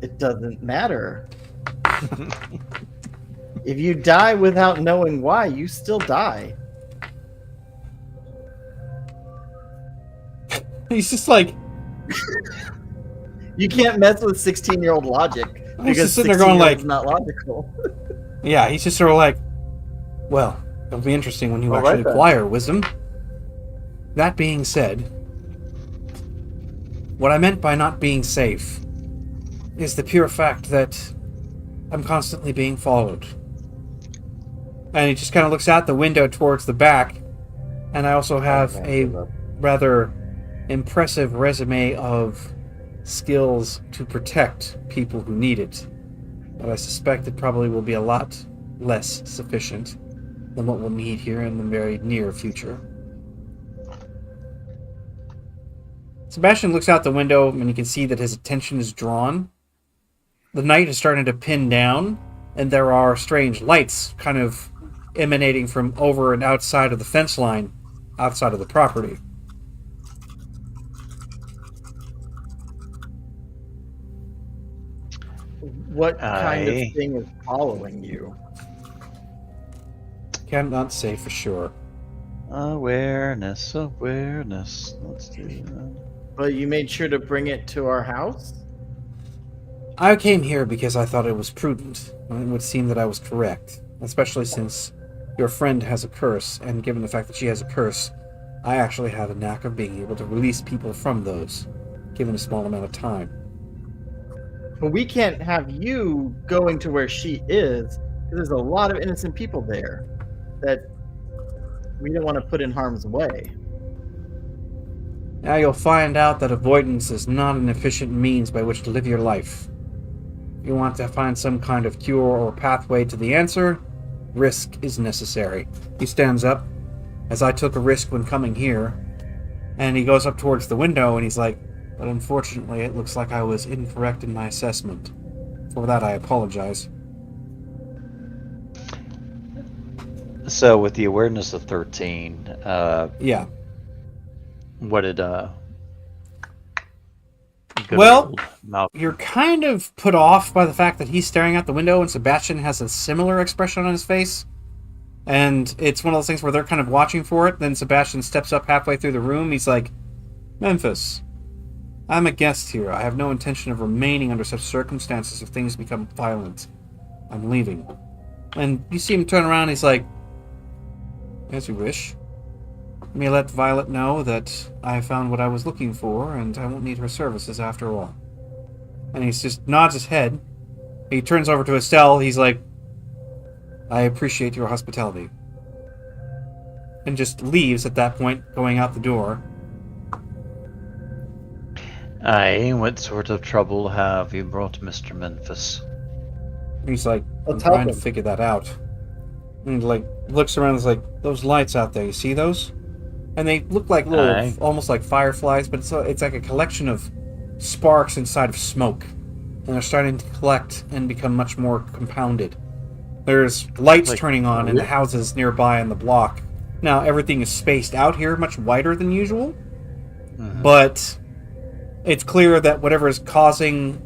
It doesn't matter. If you die without knowing why, you still die. He's just like, You can't mess with 16-year-old logic He's because just sitting there going 16-year-old's like- not logical. yeah, he's just sort of like, well, it'll be interesting when you All actually right, then. acquire wisdom. That being said, what I meant by not being safe is the pure fact that I'm constantly being followed. And he just kind of looks out the window towards the back, and I also have a rather impressive resume of skills to protect people who need it. But I suspect it probably will be a lot less sufficient than what we'll need here in the very near future. Sebastian looks out the window and you can see that his attention is drawn. The night is starting to pin down, and there are strange lights kind of emanating from over and outside of the fence line, outside of the property. What kind Aye. of thing is following you? Cannot say for sure. Awareness. Let's do that. But you made sure to bring it to our house? I came here because I thought it was prudent, and it would seem that I was correct, especially since your friend has a curse, and given the fact that she has a curse, I actually have a knack of being able to release people from those, given a small amount of time. But we can't have you going to where she is, because there's a lot of innocent people there that we don't want to put in harm's way. Now you'll find out that avoidance is not an efficient means by which to live your life. If you want to find some kind of cure or pathway to the answer, risk is necessary. He stands up, as I took a risk when coming here, and he goes up towards the window and he's like, but unfortunately it looks like I was incorrect in my assessment. For that I apologize. So with the awareness of 13, Yeah. what did Good Well, old Malcolm. you're kind of put off by the fact that he's staring out the window and Sebastian has a similar expression on his face. And it's one of those things where they're kind of watching for it. Then Sebastian steps up halfway through the room. He's like, Memphis, I'm a guest here. I have no intention of remaining under such circumstances if things become violent. I'm leaving. And you see him turn around. He's like, as you wish. You may let Violet know that I found what I was looking for, and I won't need her services after all. And he just nods his head. He turns over to Estelle. He's like, I appreciate your hospitality. And just leaves at that point, going out the door. Aye, what sort of trouble have you brought Mr. Memphis? He's like, I'm Let's help trying to him. figure that out. And like looks around and is like, those lights out there, you see those? And they look like little, Aye. almost like fireflies, but it's like a collection of sparks inside of smoke. And they're starting to collect and become much more compounded. There's lights Like turning on in the houses nearby on the block. Now, everything is spaced out here much wider than usual, but it's clear that whatever is causing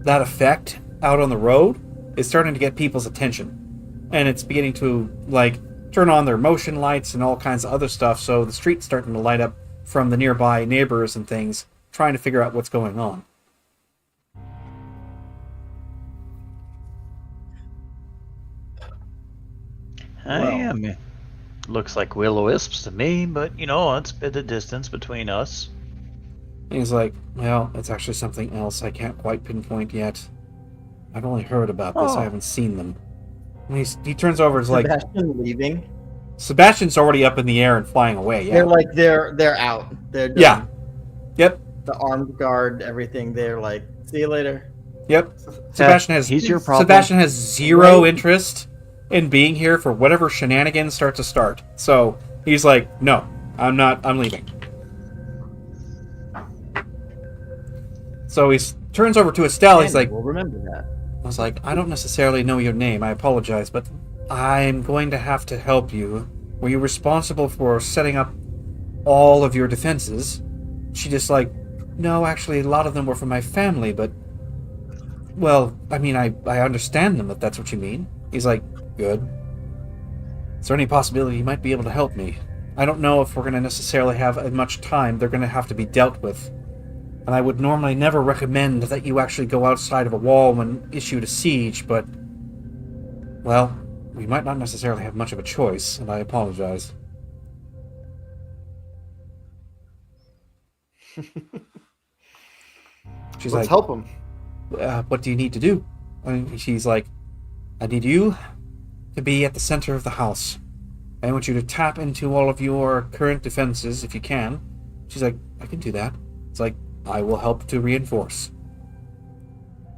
that effect out on the road is starting to get people's attention. And it's beginning to, like, turn on their motion lights and all kinds of other stuff, so the street's starting to light up from the nearby neighbors and things, trying to figure out what's going on. I mean, looks like will-o-wisps to me, but you know, it's a bit of distance between us. And he's like, well, it's actually something else I can't quite pinpoint yet. I've only heard about this, Oh. I haven't seen them. And he turns over and is like, Sebastian leaving. Sebastian's already up in the air and flying away, yeah. They're like they're out. They're done. Yeah. Yep. The armed guard, everything. They're like, see you later. Yep. Sebastian has he's your problem. Sebastian has zero Right. interest in being here for whatever shenanigans start to start. So he's like, no, I'm leaving. So he turns over to Estelle. He's like, we'll remember that. I was like, I don't necessarily know your name. I apologize, but I'm going to have to help you. Were you responsible for setting up all of your defenses? She just like, no, actually, a lot of them were from my family, but... Well, I mean, I understand them, if that's what you mean. He's like, good. Is there any possibility you might be able to help me? I don't know if we're going to necessarily have as much time. They're going to have to be dealt with. And I would normally never recommend that you actually go outside of a wall when issued a siege, but... Well, we might not necessarily have much of a choice, and I apologize. She's Let's like, help him. what do you need to do? And she's like, I need you to be at the center of the house. I want you to tap into all of your current defenses if you can. She's like, I can do that. It's like, I will help to reinforce.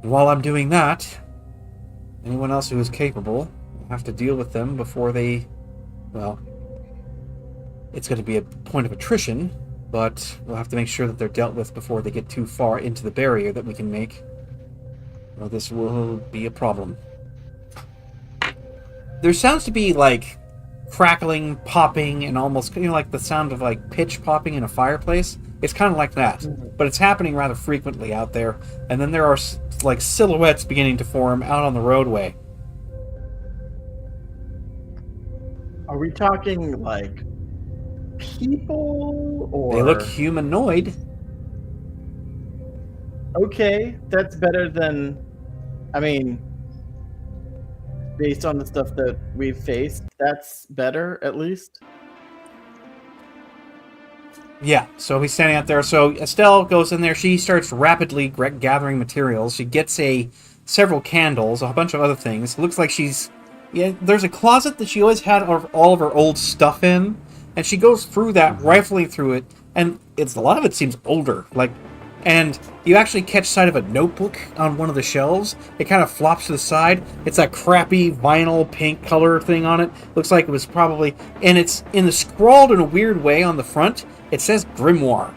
And while I'm doing that, anyone else who is capable will have to deal with them before they, well, it's going to be a point of attrition, but we'll have to make sure that they're dealt with before they get too far into the barrier that we can make. Well, this will be a problem. There sounds to be, like, crackling, popping, and almost, like the sound of, like, pitch popping in a fireplace. It's kind of like that, but it's happening rather frequently out there. And then there are, like, silhouettes beginning to form out on the roadway. Are we talking like people or? They look humanoid. Okay, that's better than. I mean, based on the stuff that we've faced, that's better at least. Yeah, so he's standing out there. So Estelle goes in there. She starts rapidly gathering materials. She gets several candles, a bunch of other things. It looks like she's... Yeah, there's a closet that she always had all of her old stuff in, and she goes through that, rifling through it, and a lot of it seems older. And you actually catch sight of a notebook on one of the shelves. It kind of flops to the side. It's that crappy vinyl pink color thing on it. Looks like it was probably... And it's scrawled in a weird way on the front. It says Grimoire.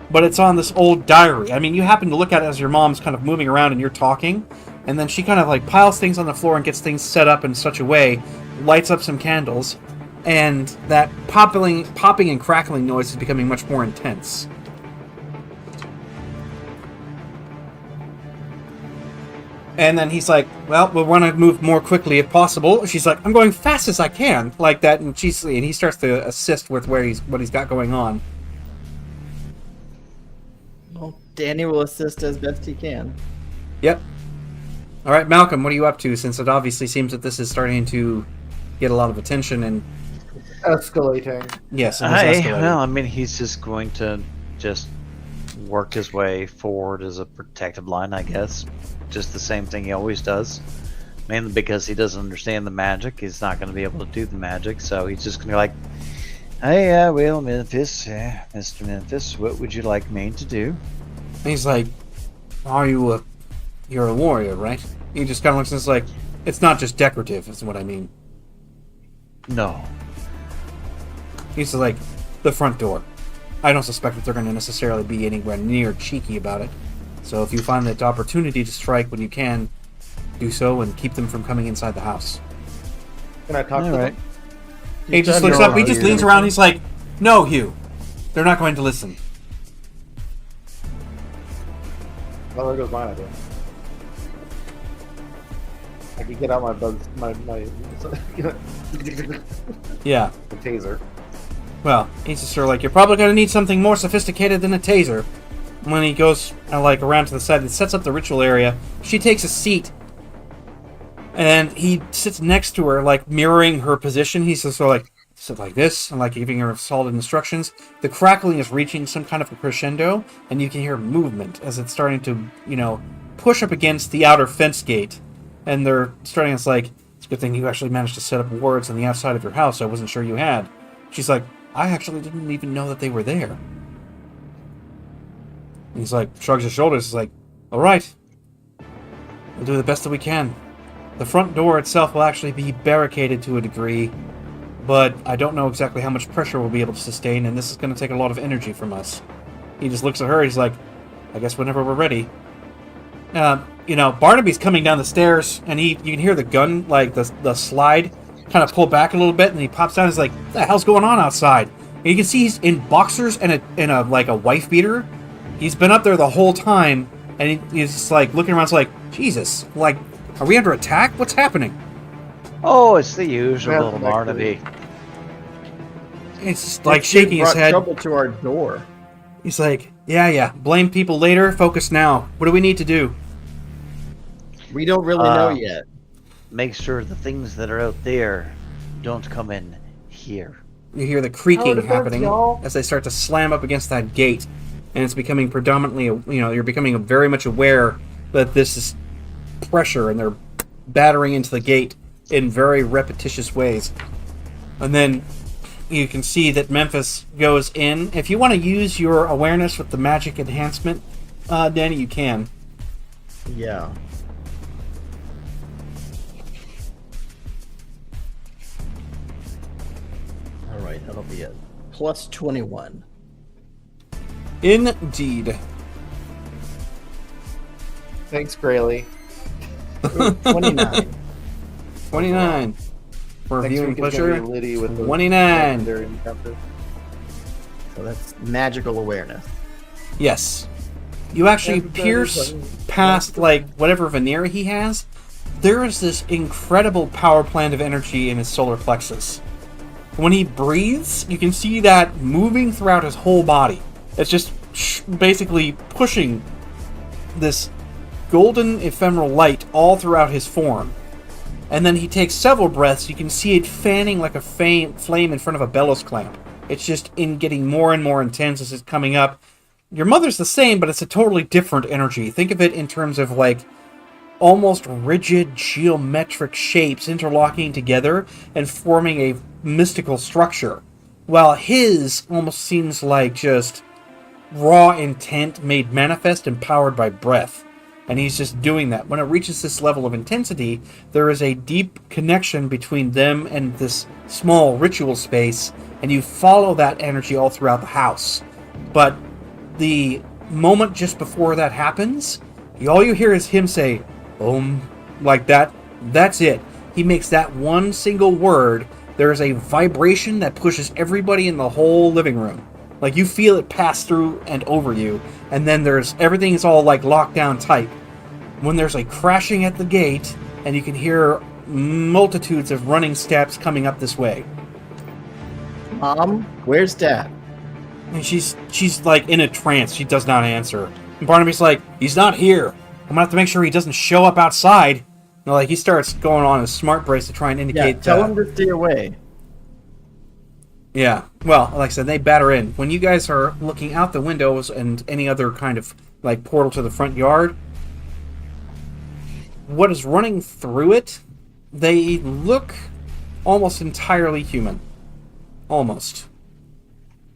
But it's on this old diary. I mean, you happen to look at it as your mom's kind of moving around and you're talking. And then she kind of like piles things on the floor and gets things set up in such a way, lights up some candles, and that popping and crackling noise is becoming much more intense. And then he's like, well, we'll want to move more quickly if possible. She's like, I'm going fast as I can, like that. And he starts to assist with what he's got going on. Well, Danny will assist as best he can. Yep. All right, Malcolm, what are you up to? Since it obviously seems that this is starting to get a lot of attention and Escalating. yes, it is Hey, escalating. well, I mean, he's just going to just work his way forward as a protective line, I guess. Just the same thing he always does. Mainly because he doesn't understand the magic. He's not going to be able to do the magic, so he's just going to be like, hey, well, Memphis, Mr. Memphis, what would you like me to do? And he's like, you're a warrior, right? He just kind of looks and is like, it's not just decorative, is what I mean. No. He's like, the front door. I don't suspect that they're going to necessarily be anywhere near cheeky about it. So if you find that opportunity to strike when you can, do so and keep them from coming inside the house. Can I talk to Alright. them? He just looks up, he just leans around, he's like, no, Hugh. They're not going to listen. Well, there goes my idea. I could get out my bugs, my Yeah. the taser. Well, he's just sort of like, you're probably going to need something more sophisticated than a taser. When he goes, like, around to the side and sets up the ritual area, she takes a seat. And he sits next to her, like, mirroring her position. He's just sort of like, sit like this, and, like, giving her solid instructions. The crackling is reaching some kind of a crescendo, and you can hear movement as it's starting to, push up against the outer fence gate. And they're starting, it's like, it's a good thing you actually managed to set up wards on the outside of your house. I wasn't sure you had. She's like, I actually didn't even know that they were there. And he's like, shrugs his shoulders. He's like, all right. We'll do the best that we can. The front door itself will actually be barricaded to a degree, but I don't know exactly how much pressure we'll be able to sustain, and this is going to take a lot of energy from us. He just looks at her. He's like, I guess whenever we're ready. Barnaby's coming down the stairs, and you can hear the gun, like the slide, kind of pull back a little bit, and he pops down. He's like, what the hell's going on outside? And you can see he's in boxers and a wife beater. He's been up there the whole time, and he's just like looking around. It's like, Jesus, like, are we under attack? What's happening? Oh, it's the usual Yeah, little Barnaby. It's just like shaking his head. Trouble to our door. He's like, yeah, blame people later, focus now. What do we need to do? We don't really know yet. Make sure the things that are out there don't come in here. You hear the creaking defense, happening y'all. as they start to slam up against that gate. And it's becoming predominantly, you're becoming very much aware that this is pressure and they're battering into the gate in very repetitious ways. And then you can see that Memphis goes in. If you want to use your awareness with the magic enhancement, Danny, you can. Yeah. All right, that'll be it. Plus 21. Indeed. Thanks, Grayley. 29. 29. For Next viewing week is gonna pleasure, be Liddy with the 29. legendary encounter. So that's magical awareness. Yes. You actually pierce past, like, whatever veneer he has. There is this incredible power plant of energy in his solar plexus. When he breathes, you can see that moving throughout his whole body. It's just basically pushing this golden ephemeral light all throughout his form. And then he takes several breaths. You can see it fanning like a flame in front of a bellows clamp. It's just getting more and more intense as it's coming up. Your mother's the same, but it's a totally different energy. Think of it in terms of, like, almost rigid geometric shapes interlocking together and forming a mystical structure. While his almost seems like just raw intent made manifest and powered by breath. And he's just doing that. When it reaches this level of intensity, there is a deep connection between them and this small ritual space, and you follow that energy all throughout the house. But the moment just before that happens, all you hear is him say, like that. That's it. He makes that one single word. There is a vibration that pushes everybody in the whole living room. Like, you feel it pass through and over you, and then everything is all, like, locked down tight. when there's a crashing at the gate, and you can hear multitudes of running steps coming up this way. Mom, where's Dad? And she's like in a trance. She does not answer. And Barnaby's like, he's not here. I'm gonna have to make sure he doesn't show up outside. And like he starts going on a smart brace to try and indicate. Yeah, tell him to stay away. Yeah. Well, like I said, they batter in. When you guys are looking out the windows and any other kind of like portal to the front yard, what is running through it, they look almost entirely human. Almost.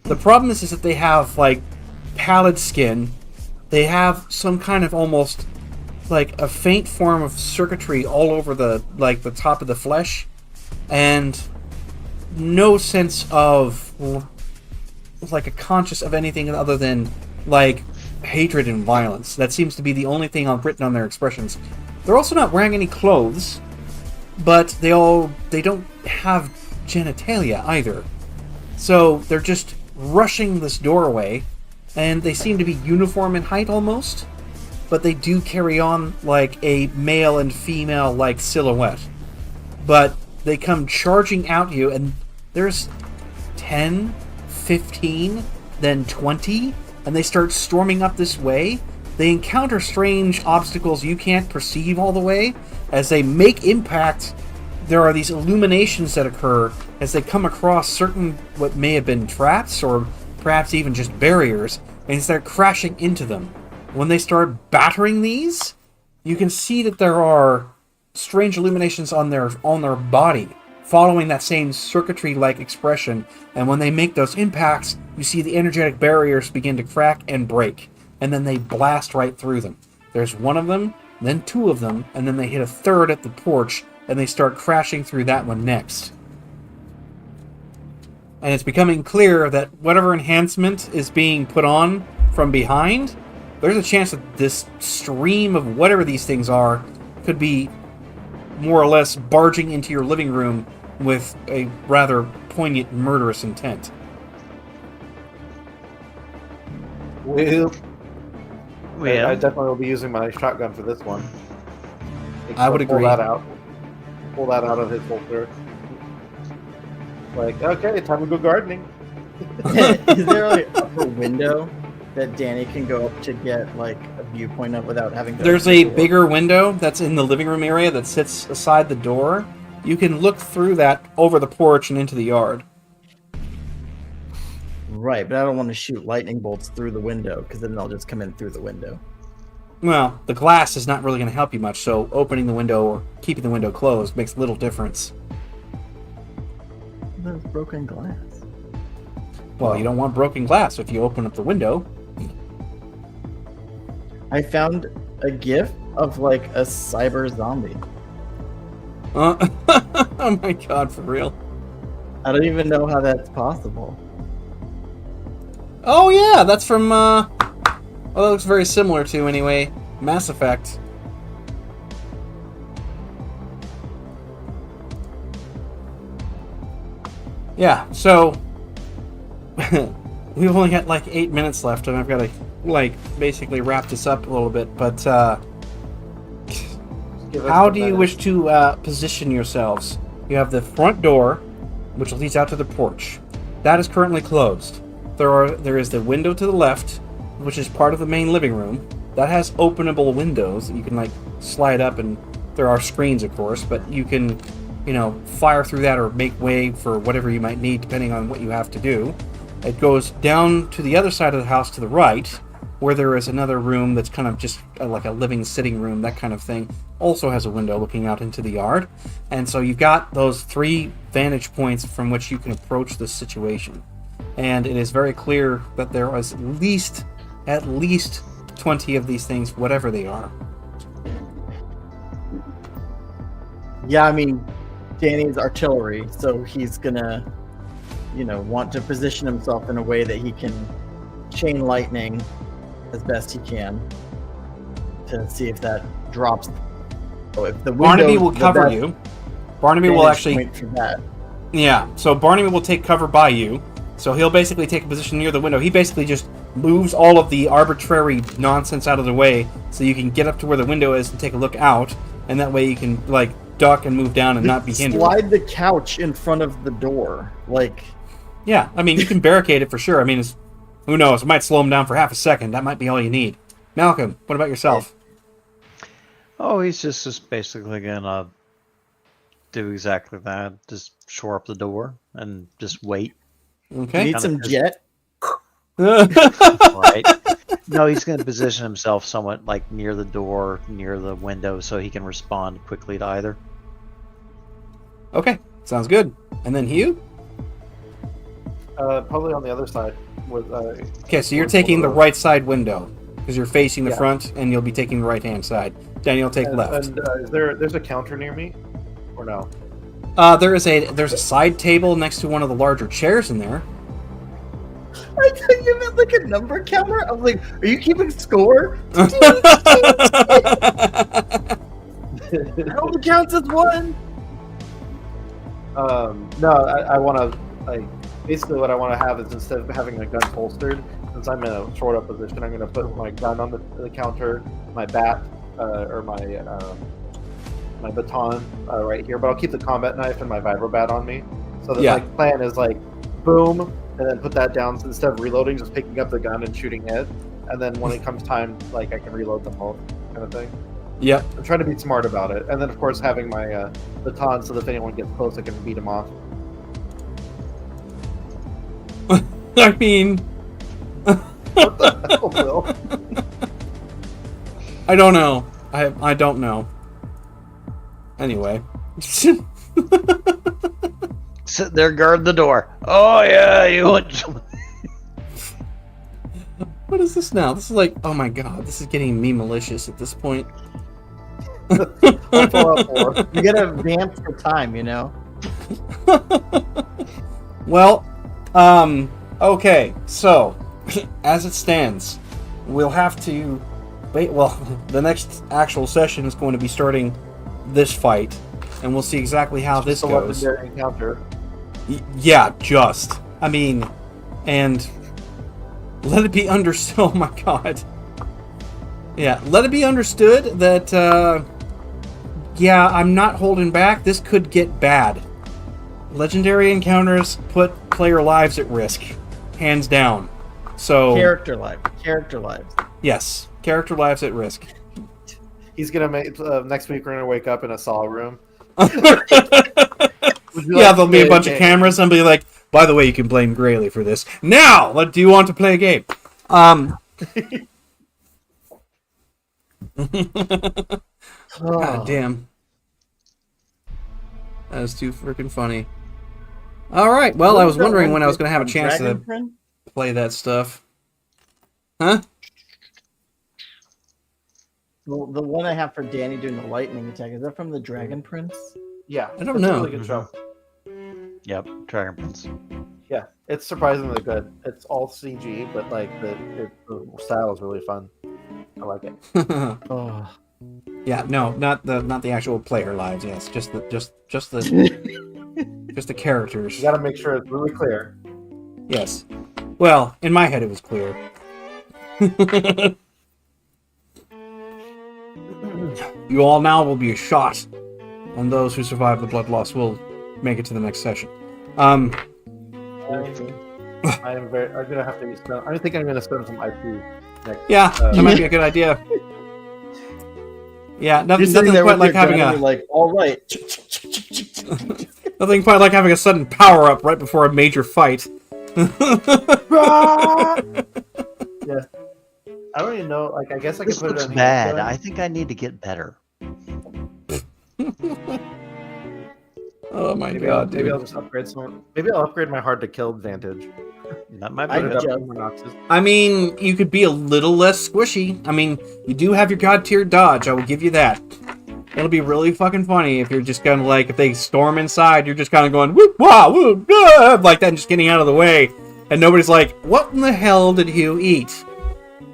The problem is that they have, like, pallid skin. They have some kind of almost, like, a faint form of circuitry all over the, like, the top of the flesh. And no sense of, like, a conscious of anything other than, like, hatred and violence. That seems to be the only thing written on their expressions. They're also not wearing any clothes, but they don't have genitalia either. So they're just rushing this doorway, and they seem to be uniform in height almost, but they do carry on like a male and female like silhouette. But they come charging out you, and there's 10, 15, then 20, and they start storming up this way. They encounter strange obstacles you can't perceive all the way. As they make impact, there are these illuminations that occur as they come across certain what may have been traps or perhaps even just barriers, and start crashing into them. When they start battering these, you can see that there are strange illuminations on their body, following that same circuitry-like expression, and when they make those impacts, you see the energetic barriers begin to crack and break. And then they blast right through them. There's one of them, then two of them, and then they hit a third at the porch, and they start crashing through that one next. And it's becoming clear that whatever enhancement is being put on from behind, there's a chance that this stream of whatever these things are could be more or less barging into your living room with a rather poignant murderous intent. Well, I definitely will be using my shotgun for this one. I would agree. Pull that out of his holster. Like, okay, time to go gardening. Is there like an upper window that Danny can go up to get like a viewpoint of without having to... There's a bigger window that's in the living room area that sits aside the door. You can look through that over the porch and into the yard. Right, but I don't want to shoot lightning bolts through the window, because then they'll just come in through the window. Well, the glass is not really going to help you much, so opening the window or keeping the window closed makes little difference. There's broken glass. Well, you don't want broken glass if you open up the window. I found a GIF of like a cyber zombie. Oh my god, for real. I don't even know how that's possible. Oh yeah, that's from, well, that looks very similar to, anyway, Mass Effect. Yeah, so, we've only got like 8 minutes left, and I've got to, like, basically wrap this up a little bit, but, how do you wish to position yourselves? You have the front door, which leads out to the porch. That is currently closed. There is the window to the left, which is part of the main living room. That has openable windows that you can like slide up, and there are screens, of course, but you can, you know, fire through that or make way for whatever you might need depending on what you have to do. It goes down to the other side of the house to the right, where there is another room that's kind of just like a living sitting room, that kind of thing. Also has a window looking out into the yard. And so you've got those 3 vantage points from which you can approach this situation. And it is very clear that there is at least 20 of these things, whatever they are. Yeah, I mean, Danny's artillery, so he's gonna, you know, want to position himself in a way that he can chain lightning as best he can to see if that drops. So if the Barnaby will cover you. Barnaby will actually point for that. Yeah, so Barnaby will take cover by you. So he'll basically take a position near the window. He basically just moves all of the arbitrary nonsense out of the way so you can get up to where the window is and take a look out, and that way you can like duck and move down and not be hindered. Slide the couch in front of the door. Like, Yeah, I mean, you can barricade it for sure. I mean, who knows? It might slow him down for half a second. That might be all you need. Malcolm, what about yourself? Oh, he's just basically gonna do exactly that. Just shore up the door and just wait. Okay. need some jet. Right. No, he's gonna position himself somewhat like near the door, near the window, so he can respond quickly to either. Okay, sounds good. And then Hugh? Probably on the other side. With Okay, so you're taking the right side window because you're facing the front, and you'll be taking the right-hand side. Daniel, take left. And there's a counter near me, or no? There's a side table next to one of the larger chairs in there. I thought you meant like a number counter. I was like, are you keeping score? All the counts as one. No, I want to like basically what I want to have is instead of having my gun holstered, since I'm in a short up position, I'm going to put my gun on the counter, my bat or my baton right here, but I'll keep the combat knife and my vibro bat on me. So the plan is like boom, and then put that down. So instead of reloading, just picking up the gun and shooting it, and then when it comes time, like I can reload them both, kind of thing. Yep. I'm trying to be smart about it, and then of course having my baton so that if anyone gets close, I can beat them off. I mean, What the hell, Will? I don't know. I don't know. Anyway. Sit there, guard the door. Oh yeah, you want? What is this now? This is like, oh my god, this is getting me malicious at this point. You gotta vamp for time, you know. Well, okay, so as it stands, we'll have to wait. Well, the next actual session is going to be starting this fight, and we'll see exactly how this goes. Legendary encounter. Yeah, just. I mean, and let it be understood. Oh my god. Yeah, let it be understood that, yeah, I'm not holding back. This could get bad. Legendary encounters put player lives at risk, hands down. So Character lives. yes, character lives at risk. He's gonna make next week. We're gonna wake up in a saw room. Yeah, there'll be a bunch of cameras. And be like, by the way, you can blame Grayley for this. Now, do you want to play a game? God damn. That is too freaking funny. Alright, well, I was wondering when I was going to have a chance to play that stuff. Huh? Well, the one I have for Danny doing the lightning attack, is that from the Dragon Prince? Yeah, I don't it's know. a really good show. Yep, Dragon Prince. Yeah, it's surprisingly good. It's all CG, but like the style is really fun. I like it. Oh. Yeah, no, not the actual player lives. Yes, just the just the characters. You got to make sure it's really clear. Yes. Well, in my head, it was clear. You all now will be shot, and those who survive the blood loss will make it to the next session. I'm gonna have to spend. I think I'm gonna spend some IP next. Yeah, that might be a good idea. Yeah, nothing quite like having a like, all right. nothing quite like having a sudden power up right before a major fight. Yeah. I don't even know. Like, I guess I could This put looks it on bad. the I think I need to get better. Oh my maybe god, maybe dude. I'll just upgrade some. Maybe I'll upgrade my hard to kill advantage. That might be I good. just- I mean, you could be a little less squishy. I mean, you do have your god tier dodge, I will give you that. It'll be really fucking funny if you're just kind of like, if they storm inside, you're just kind of going, whoop, wah, whoop, ah, like that, and just getting out of the way. And nobody's like, what in the hell did Hugh eat?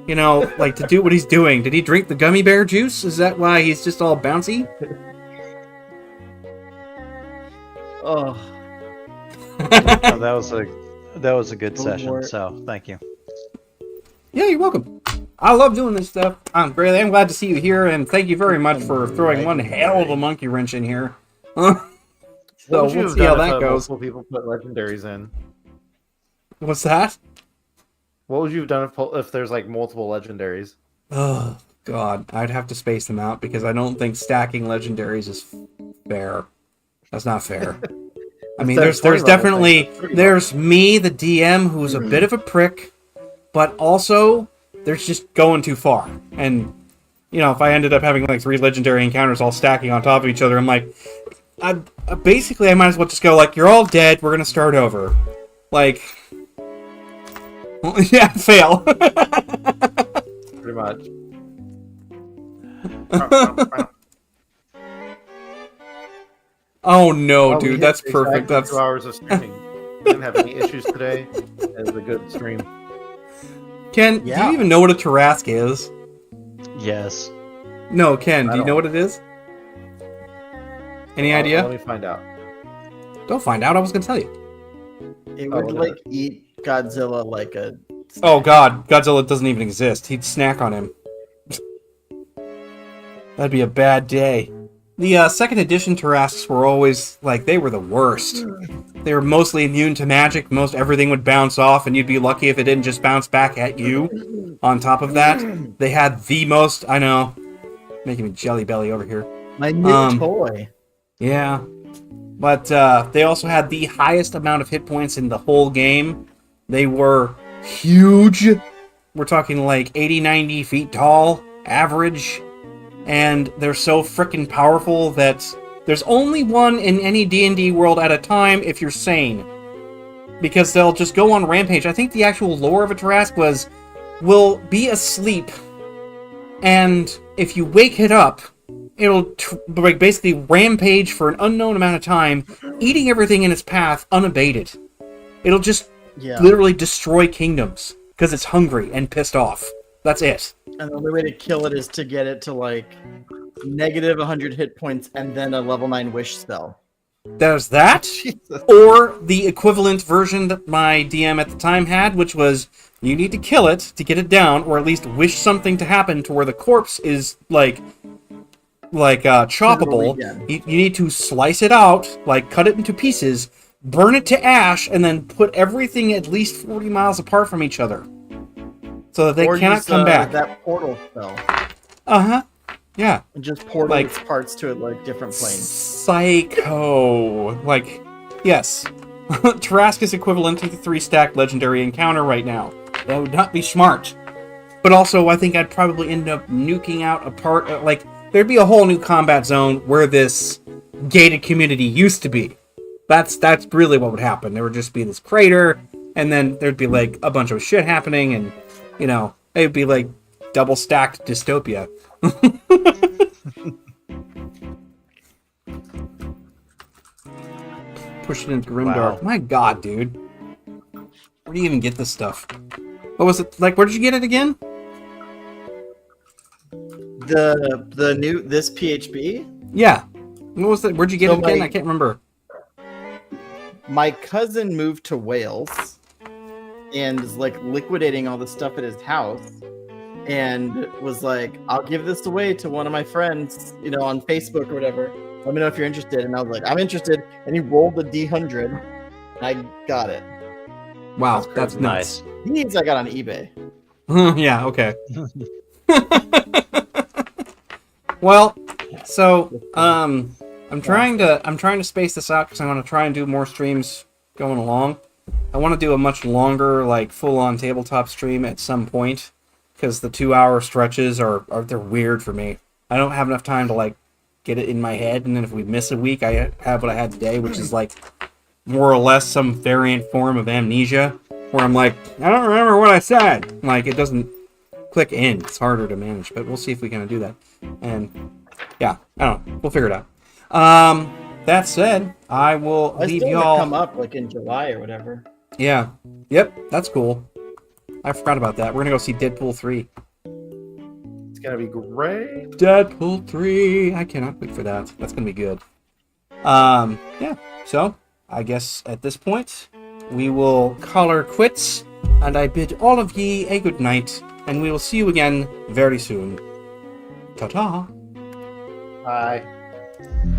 You know, like, to do what he's doing. Did he drink the gummy bear juice? Is that why he's just all bouncy? Oh. Oh, that was a good One session. more. So thank you. Yeah, you're welcome. I love doing this stuff. I'm glad to see you here, and thank you very much for throwing one hell of a monkey wrench in here. What So would you we'll have see how done if that goes. multiple people put legendaries in? What's that? What would you have done if there's like multiple legendaries? Oh God, I'd have to space them out because I don't think stacking legendaries is fair. That's not fair. I mean, there's definitely there's me, the DM, who's a bit of a prick, but also there's just going too far. And you know, if I ended up having like 3 legendary encounters all stacking on top of each other, I'm like, basically I might as well just go like, you're all dead. We're gonna start over. Like, yeah, fail. Pretty much. Oh no, Oh, dude, that's perfect. That's 2 hours of streaming. Didn't have any issues today. It was a good stream. Ken, do you even know what a Tarrasque is? Yes. No, Ken, do you don't. know what it is? Any idea? Let me find out. Don't find out. I was gonna tell you. It would like eat Godzilla like a. Oh God, Godzilla doesn't even exist. He'd snack on him. That'd be a bad day. The second edition Tarrasques were always like they were the worst. They were mostly immune to magic. Most everything would bounce off, and you'd be lucky if it didn't just bounce back at you. On top of that, they had the most. I know, making me jelly belly over here. My new toy. Yeah, but they also had the highest amount of hit points in the whole game. They were huge. We're talking like 80, 90 feet tall, average. And they're so freaking powerful that there's only one in any D&D world at a time if you're sane. Because they'll just go on rampage. I think the actual lore of a Tarrasque will be asleep, and if you wake it up, it'll basically rampage for an unknown amount of time, eating everything in its path unabated. It'll just literally destroy kingdoms because it's hungry and pissed off. That's it. And the only way to kill it is to get it to like negative 100 hit points and then a level 9 wish spell. There's that, or the equivalent version that my DM at the time had, which was you need to kill it to get it down, or at least wish something to happen to where the corpse is like choppable. You need to slice it out, like cut it into pieces, burn it to ash, and then put everything at least 40 miles apart from each other, so that they cannot come back. That portal spell. Yeah. And just portal its parts to it like different planes. Psycho. Like, yes. Tarrasque is equivalent to the 3-stack legendary encounter right now. That would not be smart. But also, I think I'd probably end up nuking out a part. Like, there'd be a whole new combat zone where this gated community used to be. That's really what would happen. There would just be this crater, and then there'd be like a bunch of shit happening, and you know, it'd be like double stacked dystopia. Push it into Grimdark. Wow. My God, dude. Where do you even get this stuff? What was it like? Where did you get it again? The new this PHB? Yeah. What was that? Where'd you get it again? I can't remember. My cousin moved to Wales and is like liquidating all the stuff at his house, and was like, I'll give this away to one of my friends, you know, on Facebook or whatever. Let me know if you're interested. And I was like, I'm interested. And he rolled the D100. And I got it. Wow, that's nuts. These I got on eBay. Yeah, okay. Well, so I'm trying to space this out because I want to try and do more streams going along. I want to do a much longer, like full-on tabletop stream at some point, because the 2-hour stretches are they're weird for me. I don't have enough time to like get it in my head, and then if we miss a week, I have what I had today, which is like more or less some variant form of amnesia, where I'm like, I don't remember what I said. Like, it doesn't click in. It's harder to manage, but we'll see if we can do that. And yeah, I don't know. We'll figure it out. That said, I will leave y'all. Come up like in July or whatever. Yeah. Yep. That's cool. I forgot about that. We're gonna go see Deadpool 3. It's gonna be great. Deadpool 3. I cannot wait for that. That's gonna be good. Yeah. So I guess at this point we will call her quits. and I bid all of ye a good night, and we will see you again very soon. Ta-ta! Bye.